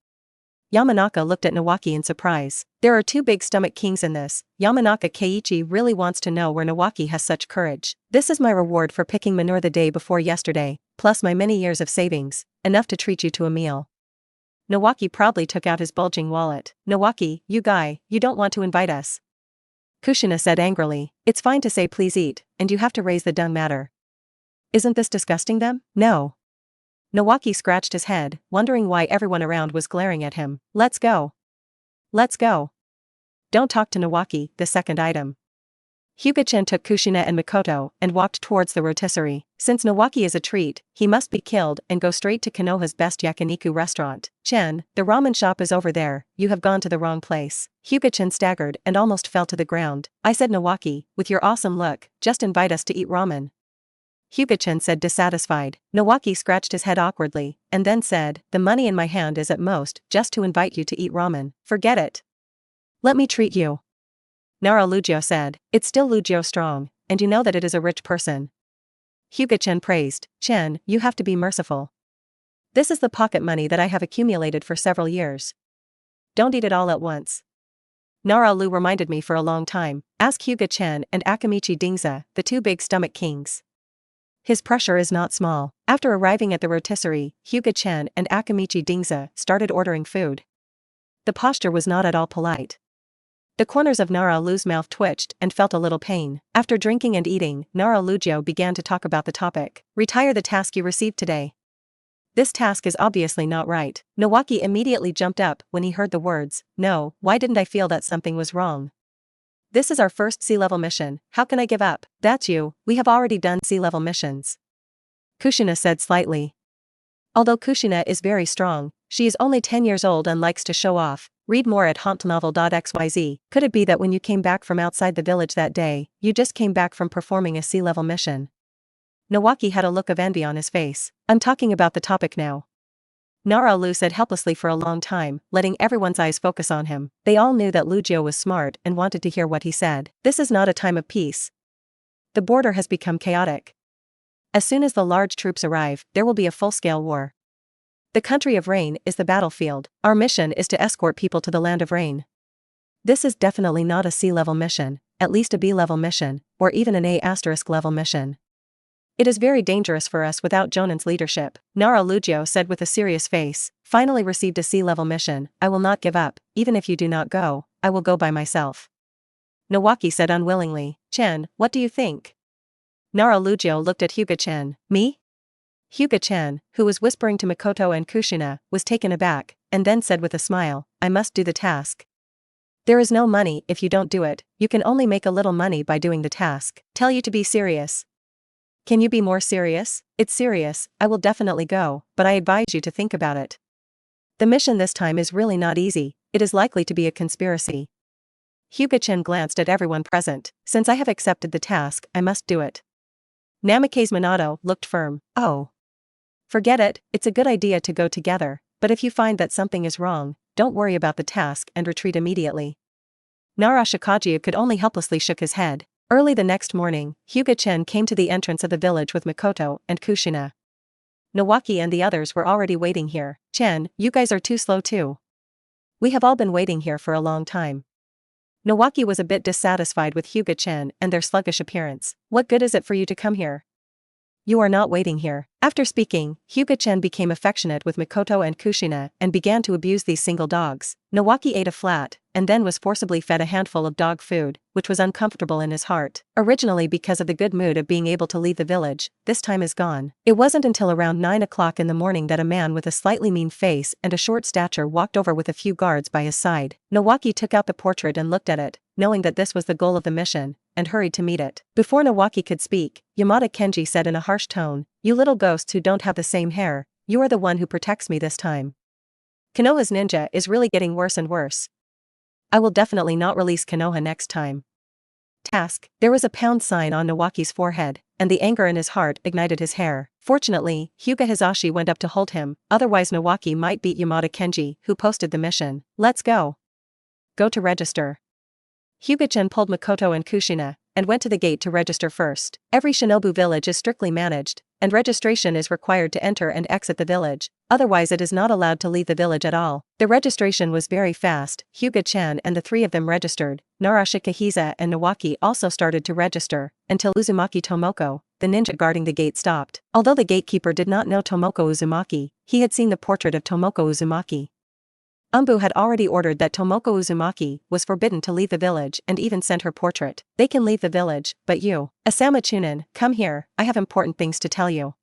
Yamanaka looked at Nawaki in surprise. There are two big stomach kings in this. Yamanaka Keiichi really wants to know where Nawaki has such courage. This is my reward for picking manure the day before yesterday, plus my many years of savings, enough to treat you to a meal. Nawaki proudly took out his bulging wallet. Nawaki, you guy, you don't want to invite us. Kushina said angrily. It's fine to say please eat, and you have to raise the dung matter. Isn't this disgusting them? No. Nawaki scratched his head, wondering why everyone around was glaring at him. Let's go. Let's go. Don't talk to Nawaki, the second item. Hyuga Chen took Kushina and Mikoto and walked towards the rotisserie. Since Nawaki is a treat, he must be killed and go straight to Konoha's best yakiniku restaurant. Chen, the ramen shop is over there, you have gone to the wrong place. Hyuga Chen staggered and almost fell to the ground. I said Nawaki, with your awesome look, just invite us to eat ramen. Hyuga Chen said dissatisfied. Nawaki scratched his head awkwardly, and then said, the money in my hand is at most just to invite you to eat ramen. Forget it. Let me treat you. Nara Lugio said, it's still Lugio strong, and you know that it is a rich person. Hyuga Chen praised, Chen, you have to be merciful. This is the pocket money that I have accumulated for several years. Don't eat it all at once. Nara Lu reminded me for a long time, ask Hyuga Chen and Akamichi Dingza, the two big stomach kings. His pressure is not small. After arriving at the rotisserie, Hyuga Chen and Akamichi Dingza started ordering food. The posture was not at all polite. The corners of Naralu's mouth twitched and felt a little pain. After drinking and eating, Naralujo began to talk about the topic. Retire the task you received today. This task is obviously not right. Nawaki immediately jumped up when he heard the words, no, why didn't I feel that something was wrong? This is our first sea-level mission, how can I give up? That's you, we have already done sea-level missions. Kushina said slightly. Although Kushina is very strong, she is only 10 years old and likes to show off. Read more at hauntnovel.xyz. Could it be that when you came back from outside the village that day, you just came back from performing a sea-level mission? Nawaki had a look of envy on his face. I'm talking about the topic now. Naralu said helplessly for a long time, letting everyone's eyes focus on him. They all knew that Lugio was smart and wanted to hear what he said. This is not a time of peace. The border has become chaotic. As soon as the large troops arrive, there will be a full-scale war. The country of rain is the battlefield. Our mission is to escort people to the land of rain. This is definitely not a C-level mission, at least a B-level mission, or even an A*level mission. It is very dangerous for us without Jonan's leadership, Naralujo said with a serious face. Finally received a C-level mission, I will not give up, even if you do not go, I will go by myself. Nawaki said unwillingly. Chen, what do you think? Naralujo looked at Hyuga Chen. Me? Hyuga Chen, who was whispering to Makoto and Kushina, was taken aback, and then said with a smile, I must do the task. There is no money if you don't do it, you can only make a little money by doing the task. Tell you to be serious. Can you be more serious? It's serious, I will definitely go, but I advise you to think about it. The mission this time is really not easy, it is likely to be a conspiracy. Hyuga Chen glanced at everyone present. Since I have accepted the task, I must do it. Namikaze Minato looked firm. Oh. Forget it, it's a good idea to go together, but if you find that something is wrong, don't worry about the task and retreat immediately. Nara Shikaji could only helplessly shook his head. Early the next morning, Hyuga Chen came to the entrance of the village with Makoto and Kushina. Nawaki and the others were already waiting here. Chen, you guys are too slow too. We have all been waiting here for a long time. Nawaki was a bit dissatisfied with Hyuga Chen and their sluggish appearance. What good is it for you to come here? You are not waiting here. After speaking, Hyuga Chen became affectionate with Makoto and Kushina and began to abuse these single dogs. Nawaki ate a flat, and then was forcibly fed a handful of dog food, which was uncomfortable in his heart. Originally because of the good mood of being able to leave the village, this time is gone. It wasn't until around 9 o'clock in the morning that a man with a slightly mean face and a short stature walked over with a few guards by his side. Nawaki took out the portrait and looked at it, knowing that this was the goal of the mission, and hurried to meet it. Before Nawaki could speak, Yamada Kenji said in a harsh tone, You little ghosts who don't have the same hair, you are the one who protects me this time. Konoha's ninja is really getting worse and worse. I will definitely not release Konoha next time. Task. There was a pound sign on Nawaki's forehead, and the anger in his heart ignited his hair. Fortunately, Hyuga Hizashi went up to hold him, otherwise Nawaki might beat Yamada Kenji, who posted the mission. Let's go. Go to register. Hyuga-chan pulled Makoto and Kushina, and went to the gate to register first. Every shinobu village is strictly managed, and registration is required to enter and exit the village, otherwise it is not allowed to leave the village at all. The registration was very fast. Hyuga-chan and the three of them registered. Narashikahiza and Nawaki also started to register, until Uzumaki Tomoko, the ninja guarding the gate, stopped. Although the gatekeeper did not know Tomoko Uzumaki, he had seen the portrait of Tomoko Uzumaki. Umbu had already ordered that Tomoko Uzumaki was forbidden to leave the village and even sent her portrait. They can leave the village, but you, Asama Chunin, come here, I have important things to tell you.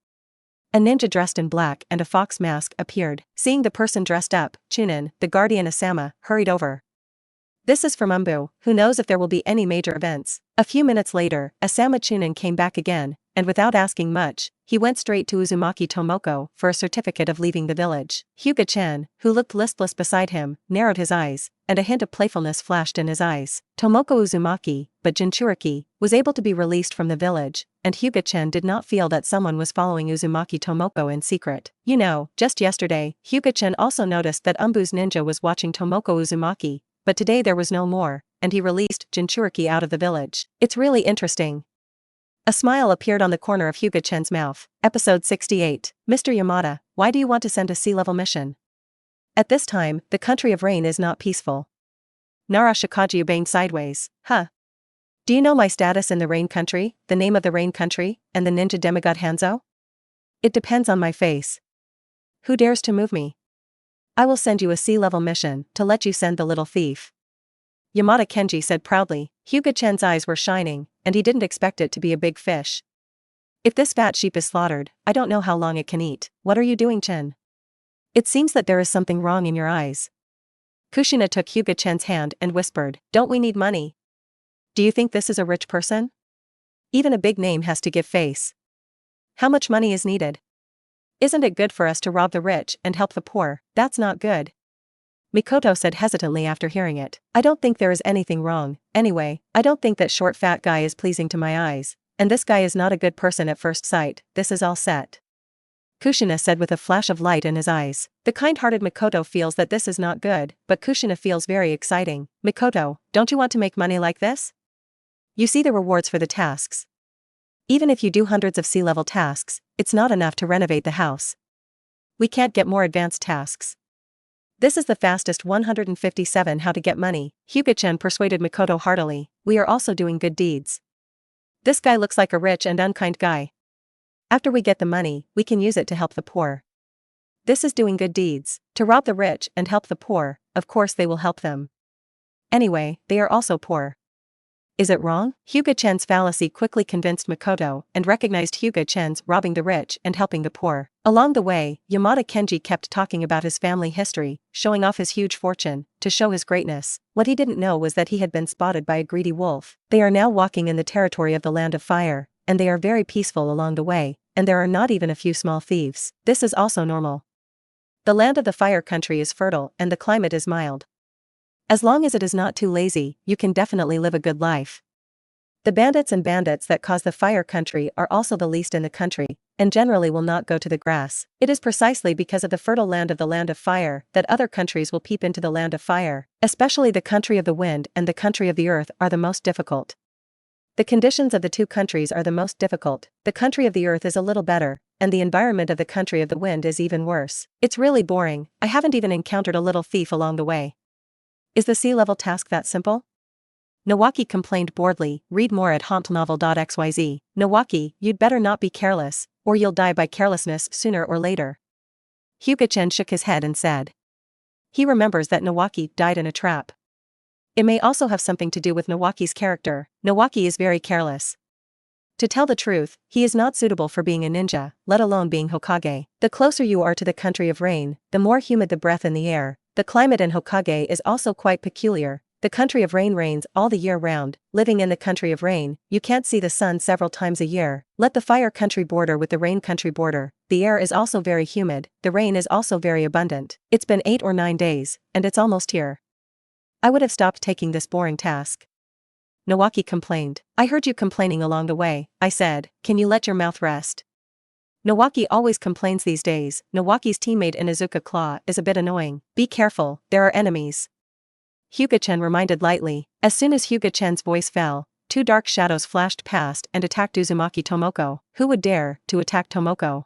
A ninja dressed in black and a fox mask appeared. Seeing the person dressed up, Chunin, the guardian Asama, hurried over. This is from Umbu, who knows if there will be any major events. A few minutes later, Asama Chunin came back again, and without asking much, he went straight to Uzumaki Tomoko for a certificate of leaving the village. Hyuga Chen, who looked listless beside him, narrowed his eyes, and a hint of playfulness flashed in his eyes. Tomoko Uzumaki, but Jinchuriki, was able to be released from the village, and Hyuga Chen did not feel that someone was following Uzumaki Tomoko in secret. You know, just yesterday, Hyuga Chen also noticed that Umbu's ninja was watching Tomoko Uzumaki, but today there was no more, and he released Jinchuriki out of the village. It's really interesting. A smile appeared on the corner of Hyuga Chen's mouth. Episode 68. Mr. Yamada, why do you want to send a sea-level mission? At this time, the country of rain is not peaceful. Nara Shikaji banged sideways. Huh. Do you know my status in the rain country, the name of the rain country, and the ninja demigod Hanzo? It depends on my face. Who dares to move me? I will send you a sea-level mission to let you send the little thief. Yamada Kenji said proudly. Hyuga Chen's eyes were shining, and he didn't expect it to be a big fish. If this fat sheep is slaughtered, I don't know how long it can eat. What are you doing, Chen? It seems that there is something wrong in your eyes. Kushina took Hyuga Chen's hand and whispered, don't we need money? Do you think this is a rich person? Even a big name has to give face. How much money is needed? Isn't it good for us to rob the rich and help the poor? That's not good. Mikoto said hesitantly after hearing it. I don't think there is anything wrong. Anyway, I don't think that short fat guy is pleasing to my eyes. And this guy is not a good person at first sight. This is all set. Kushina said with a flash of light in his eyes. The kind-hearted Mikoto feels that this is not good, but Kushina feels very exciting. Mikoto, don't you want to make money like this? You see the rewards for the tasks. Even if you do hundreds of sea-level tasks, it's not enough to renovate the house. We can't get more advanced tasks. This is the fastest 157 how to get money. Hyuga Chen persuaded Mikoto heartily. We are also doing good deeds. This guy looks like a rich and unkind guy. After we get the money, we can use it to help the poor. This is doing good deeds. To rob the rich and help the poor, of course they will help them. Anyway, they are also poor. Is it wrong? Hyuga Chen's fallacy quickly convinced Mikoto and recognized Hyuga Chen's robbing the rich and helping the poor. Along the way, Yamada Kenji kept talking about his family history, showing off his huge fortune, to show his greatness. What he didn't know was that he had been spotted by a greedy wolf. They are now walking in the territory of the Land of Fire, and they are very peaceful along the way, and there are not even a few small thieves. This is also normal. The land of the Fire country is fertile and the climate is mild. As long as it is not too lazy, you can definitely live a good life. The bandits that cause the Fire country are also the least in the country, and generally will not go to the grass. It is precisely because of the fertile land of the Land of Fire that other countries will peep into the Land of Fire, especially the country of the wind and the country of the earth are the most difficult. The conditions of the two countries are the most difficult. The country of the earth is a little better, and the environment of the country of the wind is even worse. It's really boring. I haven't even encountered a little thief along the way. Is the sea-level task that simple? Nawaki complained boredly. Read more at hauntnovel.xyz. Nawaki, you'd better not be careless, or you'll die by carelessness sooner or later. Hyuga Chen shook his head and said. He remembers that Nawaki died in a trap. It may also have something to do with Nawaki's character. Nawaki is very careless. To tell the truth, he is not suitable for being a ninja, let alone being Hokage. The closer you are to the country of rain, the more humid the breath in the air. The climate in Hokage is also quite peculiar. The country of rain rains all the year round. Living in the country of rain, you can't see the sun several times a year. Let the Fire country border with the rain country border. The air is also very humid. The rain is also very abundant. It's been 8 or 9 days, and it's almost here. I would have stopped taking this boring task. Nawaki complained. I heard you complaining along the way. I said, can you let your mouth rest? Nawaki always complains these days. Nawaki's teammate Inuzuka Claw is a bit annoying. Be careful, there are enemies. Hyuga Chen reminded lightly. As soon as Hyuga Chen's voice fell, 2 dark shadows flashed past and attacked Uzumaki Tomoko. Who would dare to attack Tomoko?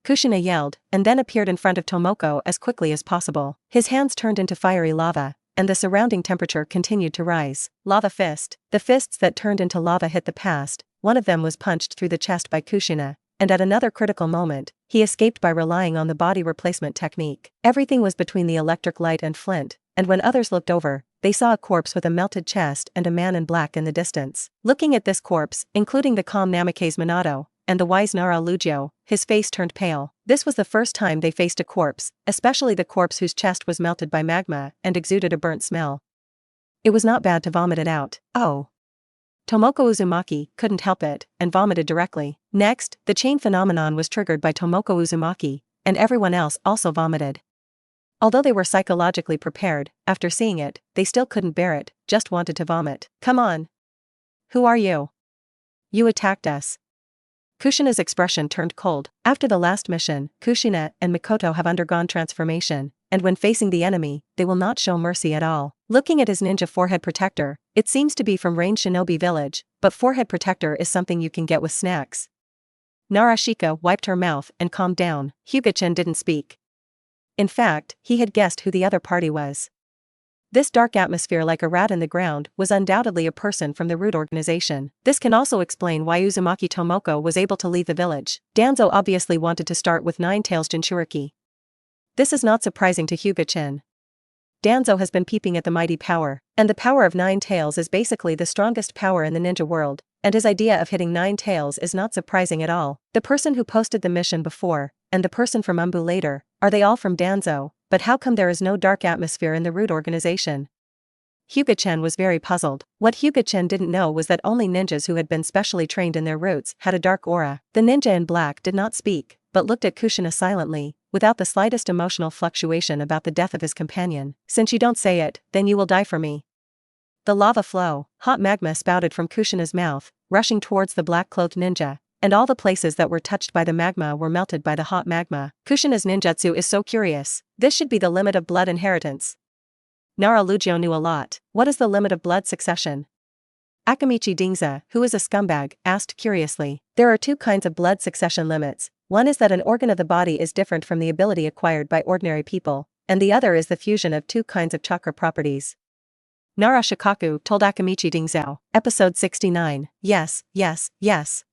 Kushina yelled, and then appeared in front of Tomoko as quickly as possible. His hands turned into fiery lava, and the surrounding temperature continued to rise. Lava fist. The fists that turned into lava hit the past. One of them was punched through the chest by Kushina, and at another critical moment, he escaped by relying on the body replacement technique. Everything was between the electric light and flint, and when others looked over, they saw a corpse with a melted chest and a man in black in the distance. Looking at this corpse, including the calm Namikaze Minato, and the wise Nara Lugio, his face turned pale. This was the first time they faced a corpse, especially the corpse whose chest was melted by magma and exuded a burnt smell. It was not bad to vomit it out. Oh. Tomoko Uzumaki couldn't help it, and vomited directly. Next, the chain phenomenon was triggered by Tomoko Uzumaki, and everyone else also vomited. Although they were psychologically prepared, after seeing it, they still couldn't bear it, just wanted to vomit. Come on. Who are you? You attacked us. Kushina's expression turned cold. After the last mission, Kushina and Mikoto have undergone transformation, and when facing the enemy, they will not show mercy at all. Looking at his ninja forehead protector, it seems to be from Rain Shinobi Village, but forehead protector is something you can get with snacks. Narashika wiped her mouth and calmed down. Hyuga Chen didn't speak. In fact, he had guessed who the other party was. This dark atmosphere like a rat in the ground was undoubtedly a person from the Root organization. This can also explain why Uzumaki Tomoko was able to leave the village. Danzo obviously wanted to start with Nine Tails Jinchuriki. This is not surprising to Hyuga Chen. Danzo has been peeping at the mighty power, and the power of 9 tails is basically the strongest power in the ninja world, and his idea of hitting 9 tails is not surprising at all. The person who posted the mission before, and the person from Umbu later, are they all from Danzo? But how come there is no dark atmosphere in the root organization? Hyuga Chen was very puzzled. What Hyuga Chen didn't know was that only ninjas who had been specially trained in their roots had a dark aura. The ninja in black did not speak, but looked at Kushina silently, without the slightest emotional fluctuation about the death of his companion. Since you don't say it, then you will die for me. The lava flow, hot magma spouted from Kushina's mouth, rushing towards the black-clothed ninja, and all the places that were touched by the magma were melted by the hot magma. Kushina's ninjutsu is so curious. This should be the limit of blood inheritance. Naruto knew a lot. What is the limit of blood succession? Akamichi Dingza, who is a scumbag, asked curiously. There are 2 kinds of blood succession limits. One is that an organ of the body is different from the ability acquired by ordinary people, and the other is the fusion of 2 kinds of chakra properties. Nara Shikaku told Akamichi Dingzao. Episode 69. Yes, yes, yes.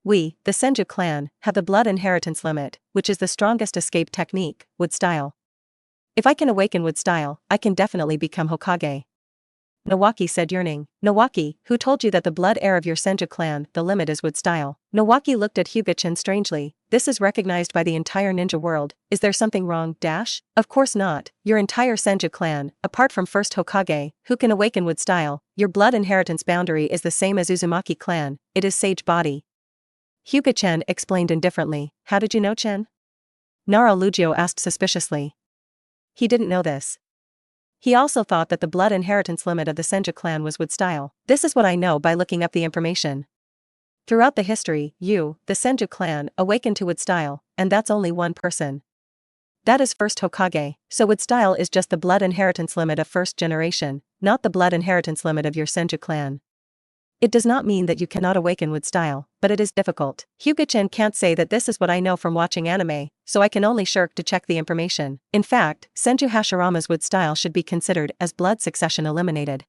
We, the Senju clan, have the blood inheritance limit, which is the strongest escape technique, wood style. If I can awaken wood style, I can definitely become Hokage. Nawaki said yearning. Nawaki, who told you that the blood heir of your Senju clan, the limit is wood style? Nawaki looked at Hyuga Chen strangely. This is recognized by the entire ninja world. Is there something wrong? Dash? Of course not. Your entire Senju clan, apart from first Hokage, who can awaken wood style, your blood inheritance boundary is the same as Uzumaki clan. It is sage body. Hyuga Chen explained indifferently. How did you know, Chen? Naruto asked suspiciously. He didn't know this. He also thought that the blood inheritance limit of the Senju clan was wood style. This is what I know by looking up the information. Throughout the history, you, the Senju clan, awakened to wood style, and that's only one person. That is first Hokage, so wood style is just the blood inheritance limit of first generation, not the blood inheritance limit of your Senju clan. It does not mean that you cannot awaken wood style, but it is difficult. Hyuga Chen can't say that this is what I know from watching anime, so I can only shirk to check the information. In fact, Senju Hashirama's wood style should be considered as blood succession eliminated.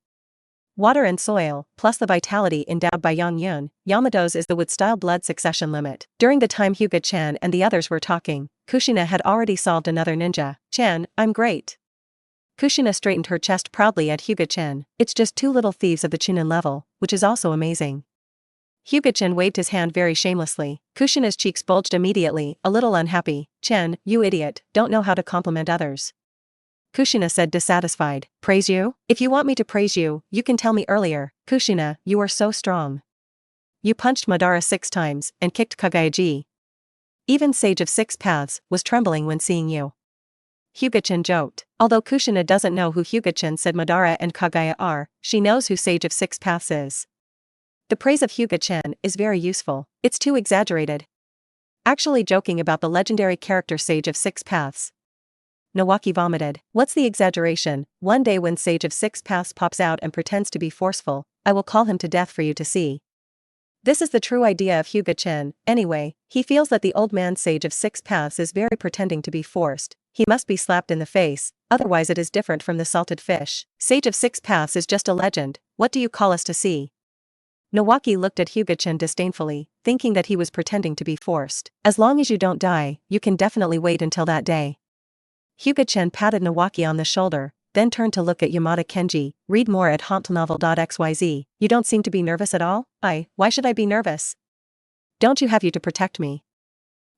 Water and soil, plus the vitality endowed by Yang Yun, Yamato's is the wood style blood succession limit. During the time Hyuga Chen and the others were talking, Kushina had already solved another ninja. Chen, I'm great. Kushina straightened her chest proudly at Hyuga Chen. It's just 2 little thieves of the Chunin level, which is also amazing. Hyuga Chen waved his hand very shamelessly. Kushina's cheeks bulged immediately, a little unhappy. Chen, you idiot, don't know how to compliment others. Kushina said dissatisfied. Praise you? If you want me to praise you, you can tell me earlier. Kushina, you are so strong. You punched Madara 6 times, and kicked Kagayaji. Even Sage of 6 Paths was trembling when seeing you. Hyuga Chen joked. Although Kushina doesn't know who Hyuga Chen said Madara and Kagaya are, she knows who Sage of 6 Paths is. The praise of Hyuga Chen is very useful. It's too exaggerated. Actually joking about the legendary character Sage of 6 Paths. Nawaki vomited. What's the exaggeration? One day when Sage of 6 Paths pops out and pretends to be forceful, I will call him to death for you to see. This is the true idea of Hyuga Chen. Anyway, he feels that the old man Sage of 6 Paths is very pretending to be forced. He must be slapped in the face, otherwise it is different from the salted fish. Sage of 6 Paths is just a legend. What do you call us to see? Nawaki looked at Hyuga Chen disdainfully, thinking that he was pretending to be forced. As long as you don't die, you can definitely wait until that day. Hyuga Chen patted Nawaki on the shoulder, then turned to look at Yamada Kenji. Read more at hauntnovel.xyz. You don't seem to be nervous at all? Why should I be nervous? Don't you have you to protect me?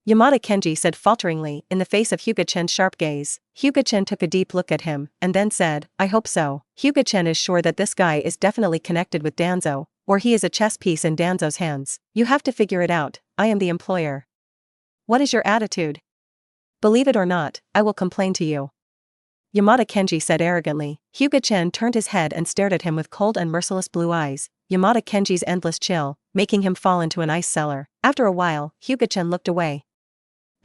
Yamada Kenji said falteringly, in the face of Hyuga Chen's sharp gaze. Hyuga Chen took a deep look at him, and then said, I hope so. Hyuga Chen is sure that this guy is definitely connected with Danzo, or he is a chess piece in Danzo's hands. You have to figure it out. I am the employer. What is your attitude? Believe it or not, I will complain to you. Yamada Kenji said arrogantly. Hyuga Chen turned his head and stared at him with cold and merciless blue eyes. Yamada Kenji's endless chill, making him fall into an ice cellar. After a while, Hyuga Chen looked away.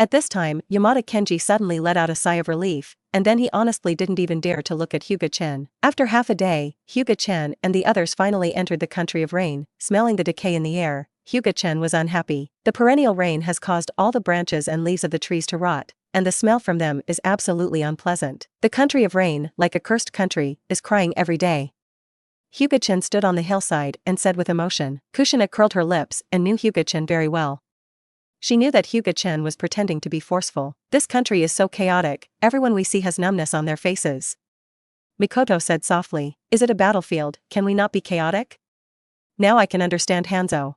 At this time, Yamada Kenji suddenly let out a sigh of relief, and then he honestly didn't even dare to look at Hyuga Chen. After half a day, Hyuga Chen and the others finally entered the country of rain. Smelling the decay in the air, Hyuga Chen was unhappy. The perennial rain has caused all the branches and leaves of the trees to rot, and the smell from them is absolutely unpleasant. The country of rain, like a cursed country, is crying every day. Hyuga Chen stood on the hillside and said with emotion. Kushina curled her lips and knew Hyuga Chen very well. She knew that Hyuga Chen was pretending to be forceful. This country is so chaotic, everyone we see has numbness on their faces. Mikoto said softly. Is it a battlefield? Can we not be chaotic? Now I can understand Hanzo.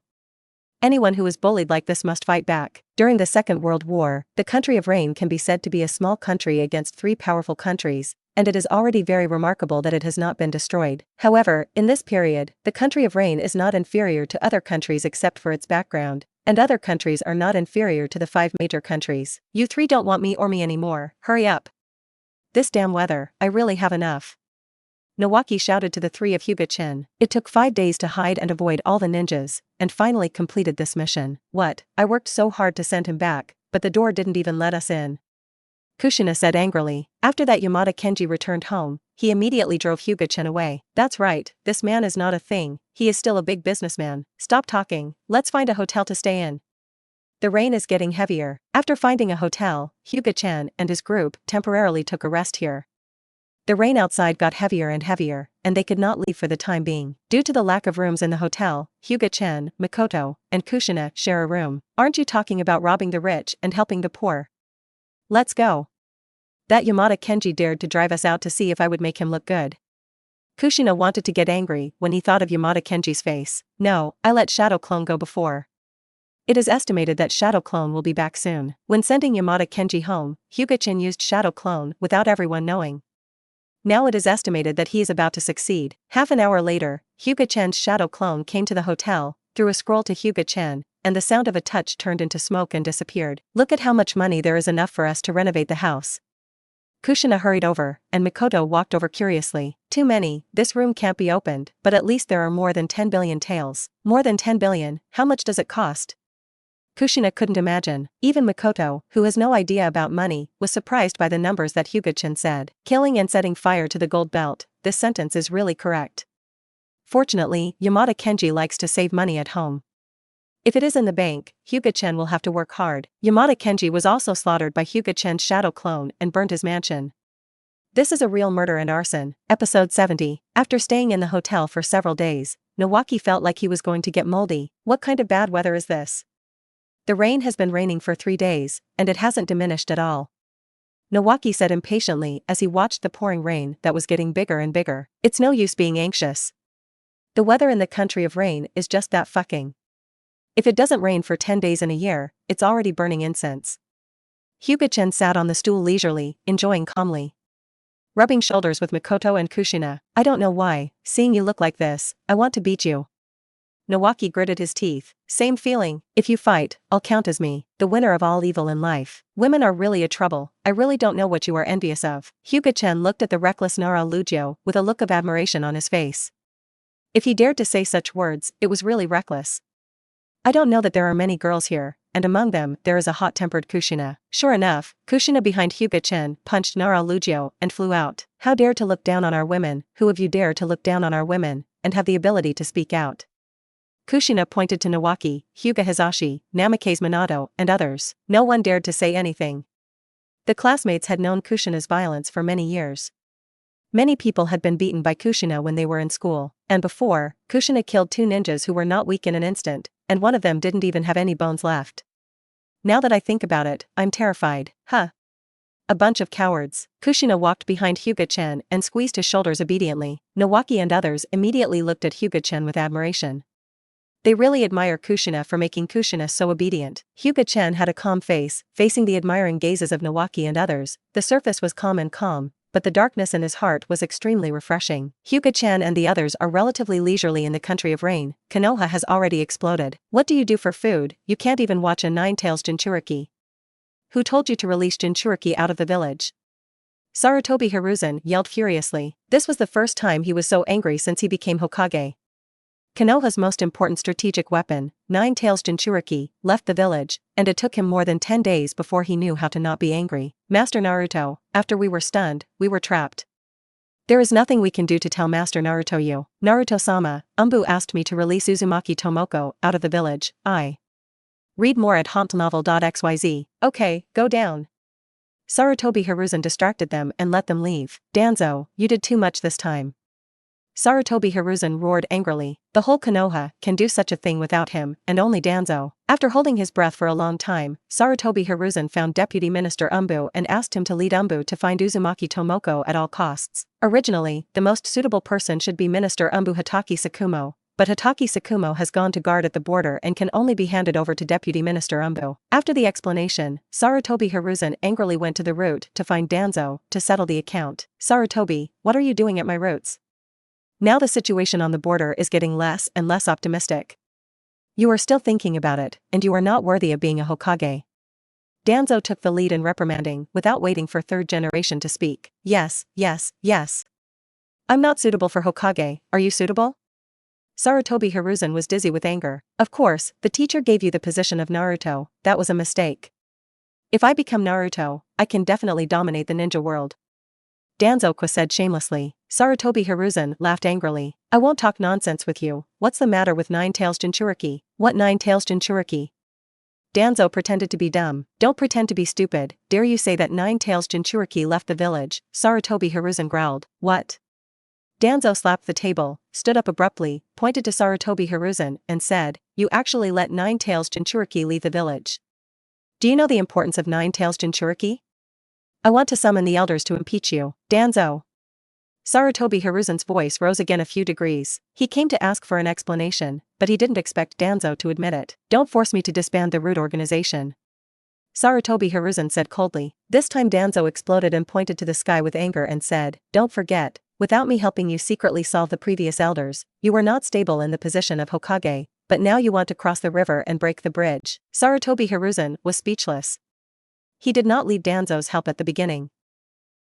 Anyone who is bullied like this must fight back. During the Second World War, the country of Rain can be said to be a small country against three powerful countries, and it is already very remarkable that it has not been destroyed. However, in this period, the country of Rain is not inferior to other countries except for its background, and other countries are not inferior to the 5 major countries. You three don't want me or me anymore, hurry up. This damn weather, I really have enough. Nawaki shouted to the three of Hyuga Chen. It took 5 days to hide and avoid all the ninjas, and finally completed this mission. What? I worked so hard to send him back, but the door didn't even let us in. Kushina said angrily. After that Yamada Kenji returned home, he immediately drove Hyuga Chen away. That's right, this man is not a thing, he is still a big businessman. Stop talking, let's find a hotel to stay in. The rain is getting heavier. After finding a hotel, Hyuga Chen and his group temporarily took a rest here. The rain outside got heavier and heavier, and they could not leave for the time being. Due to the lack of rooms in the hotel, Hyuga Chen, Mikoto, and Kushina share a room. Aren't you talking about robbing the rich and helping the poor? Let's go. That Yamada Kenji dared to drive us out to see if I would make him look good. Kushina wanted to get angry when he thought of Yamada Kenji's face. No, I let Shadow Clone go before. It is estimated that Shadow Clone will be back soon. When sending Yamada Kenji home, Hyuga Chen used Shadow Clone without everyone knowing. Now it is estimated that he is about to succeed. Half an hour later, Hyuga Chen's Shadow Clone came to the hotel, threw a scroll to Hyuga Chen, and the sound of a touch turned into smoke and disappeared. Look at how much money there is, enough for us to renovate the house. Kushina hurried over, and Mikoto walked over curiously. Too many, this room can't be opened, but at least there are more than 10 billion taels. More than 10 billion, how much does it cost? Kushina couldn't imagine. Even Mikoto, who has no idea about money, was surprised by the numbers that Hyuga Chen said. Killing and setting fire to the gold belt, this sentence is really correct. Fortunately, Yamada Kenji likes to save money at home. If it is in the bank, Hyuga Chen will have to work hard. Yamada Kenji was also slaughtered by Hyuga Chen's Shadow Clone and burnt his mansion. This is a real murder and arson. Episode 70. After staying in the hotel for several days, Nawaki felt like he was going to get moldy. What kind of bad weather is this? The rain has been raining for 3 days, and it hasn't diminished at all. Nawaki said impatiently as he watched the pouring rain that was getting bigger and bigger. It's no use being anxious. The weather in the country of rain is just that fucking. If it doesn't rain for 10 days in a year, it's already burning incense. Hyuga Chen sat on the stool leisurely, enjoying calmly. Rubbing shoulders with Mikoto and Kushina. I don't know why, seeing you look like this, I want to beat you. Nawaki gritted his teeth. Same feeling, if you fight, I'll count as me, the winner of all evil in life. Women are really a trouble, I really don't know what you are envious of. Hyuga Chen looked at the reckless Nara Lujio with a look of admiration on his face. If he dared to say such words, it was really reckless. I don't know that there are many girls here, and among them, there is a hot-tempered Kushina. Sure enough, Kushina behind Hyuga Chen punched Nara Lujio and flew out. How dare to look down on our women, who of you dare to look down on our women, and have the ability to speak out? Kushina pointed to Nawaki, Hyuga Hizashi, Namikaze Minato, and others. No one dared to say anything. The classmates had known Kushina's violence for many years. Many people had been beaten by Kushina when they were in school, and before, Kushina killed 2 ninjas who were not weak in an instant, and one of them didn't even have any bones left. Now that I think about it, I'm terrified. Huh. A bunch of cowards. Kushina walked behind Hyuga Chen and squeezed his shoulders obediently. Nawaki and others immediately looked at Hyuga Chen with admiration. They really admire Kushina for making Kushina so obedient. Hyuga Chen had a calm face, facing the admiring gazes of Nawaki and others. The surface was calm, but the darkness in his heart was extremely refreshing. Hyuga Chen and the others are relatively leisurely in the country of rain. Konoha has already exploded. What do you do for food? You can't even watch a 9 tails Jinchuriki. Who told you to release Jinchuriki out of the village? Sarutobi Hiruzen yelled furiously. This was the first time he was so angry since he became Hokage. Konoha's most important strategic weapon, 9 tails Jinchuriki, left the village, and it took him more than 10 days before he knew how to not be angry. Master Naruto, after we were stunned, we were trapped. There is nothing we can do to tell Master Naruto you. Naruto-sama, Umbu asked me to release Uzumaki Tomoko out of the village. I read more at hontnovel.xyz. Okay, go down. Sarutobi Hiruzen distracted them and let them leave. Danzo, you did too much this time. Sarutobi Hiruzen roared angrily. The whole Konoha can do such a thing without him, and only Danzo. After holding his breath for a long time, Sarutobi Hiruzen found Deputy Minister Umbu and asked him to lead Umbu to find Uzumaki Tomoko at all costs. Originally, the most suitable person should be Minister Umbu Hataki Sakumo, but Hataki Sakumo has gone to guard at the border and can only be handed over to Deputy Minister Umbu. After the explanation, Sarutobi Hiruzen angrily went to the route to find Danzo to settle the account. Sarutobi, what are you doing at my roots? Now the situation on the border is getting less and less optimistic. You are still thinking about it, and you are not worthy of being a Hokage. Danzo took the lead in reprimanding without waiting for third generation to speak. Yes. I'm not suitable for Hokage, are you suitable? Sarutobi Hiruzen was dizzy with anger. Of course, the teacher gave you the position of Naruto, that was a mistake. If I become Naruto, I can definitely dominate the ninja world. Danzo said shamelessly. Sarutobi Hiruzen laughed angrily. I won't talk nonsense with you. What's the matter with Nine Tails Jinchuriki? What Nine Tails Jinchuriki? Danzo pretended to be dumb. Don't pretend to be stupid. Dare you say that Nine Tails Jinchuriki left the village? Sarutobi Hiruzen growled. What? Danzo slapped the table, stood up abruptly, pointed to Sarutobi Hiruzen, and said, You actually let Nine Tails Jinchuriki leave the village. Do you know the importance of Nine Tails Jinchuriki? I want to summon the elders to impeach you. Danzo. Sarutobi Hiruzen's voice rose again a few degrees. He came to ask for an explanation, but he didn't expect Danzo to admit it. Don't force me to disband the root organization. Sarutobi Hiruzen said coldly. This time Danzo exploded and pointed to the sky with anger and said, Don't forget, without me helping you secretly solve the previous elders, you were not stable in the position of Hokage, but now you want to cross the river and break the bridge. Sarutobi Hiruzen was speechless. He did not need Danzo's help at the beginning.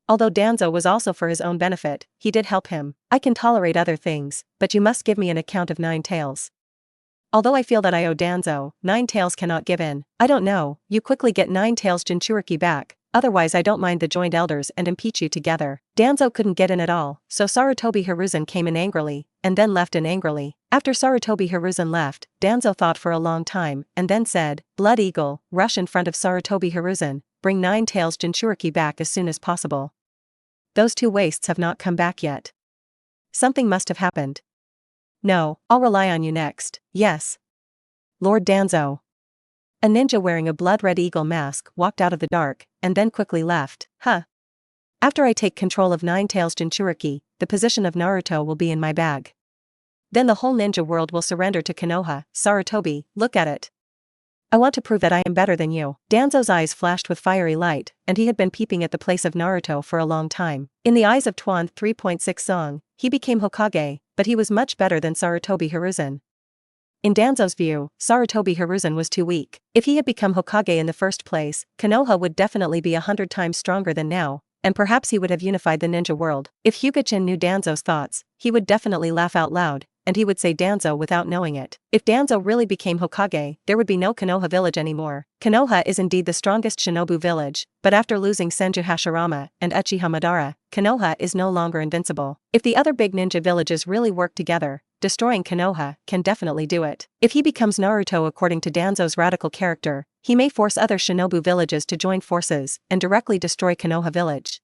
Although Danzo was also for his own benefit, he did help him. I can tolerate other things, but you must give me an account of Nine Tails. Although I feel that I owe Danzo, Nine Tails cannot give in. I don't know, you quickly get Nine Tails Jinchuriki back, otherwise I don't mind the joint elders and impeach you together. Danzo couldn't get in at all, so Sarutobi Hiruzen came in angrily, and then left in angrily. After Sarutobi Hiruzen left, Danzo thought for a long time, and then said, Blood Eagle, rush in front of Sarutobi Hiruzen, bring Nine Tails Jinchuriki back as soon as possible. Those two wastes have not come back yet. Something must have happened. No, I'll rely on you next. Yes. Lord Danzo. A ninja wearing a blood-red eagle mask walked out of the dark, and then quickly left. After I take control of Nine Tails Jinchuriki, the position of Naruto will be in my bag. Then the whole ninja world will surrender to Konoha. Sarutobi, look at it. I want to prove that I am better than you. Danzo's eyes flashed with fiery light, and he had been peeping at the place of Naruto for a long time. In the eyes of Tuan 3.6 Song, he became Hokage, but he was much better than Sarutobi Hiruzen. In Danzo's view, Sarutobi Hiruzen was too weak. If he had become Hokage in the first place, Konoha would definitely be 100 times stronger than now, and perhaps he would have unified the ninja world. If Hyuga Chen knew Danzo's thoughts, he would definitely laugh out loud, and he would say Danzo without knowing it. If Danzo really became Hokage, there would be no Konoha village anymore. Konoha is indeed the strongest shinobu village, but after losing Senju Hashirama and Uchiha Madara, Konoha is no longer invincible. If the other big ninja villages really work together, destroying Konoha can definitely do it. If he becomes Naruto according to Danzo's radical character, he may force other shinobu villages to join forces and directly destroy Konoha village.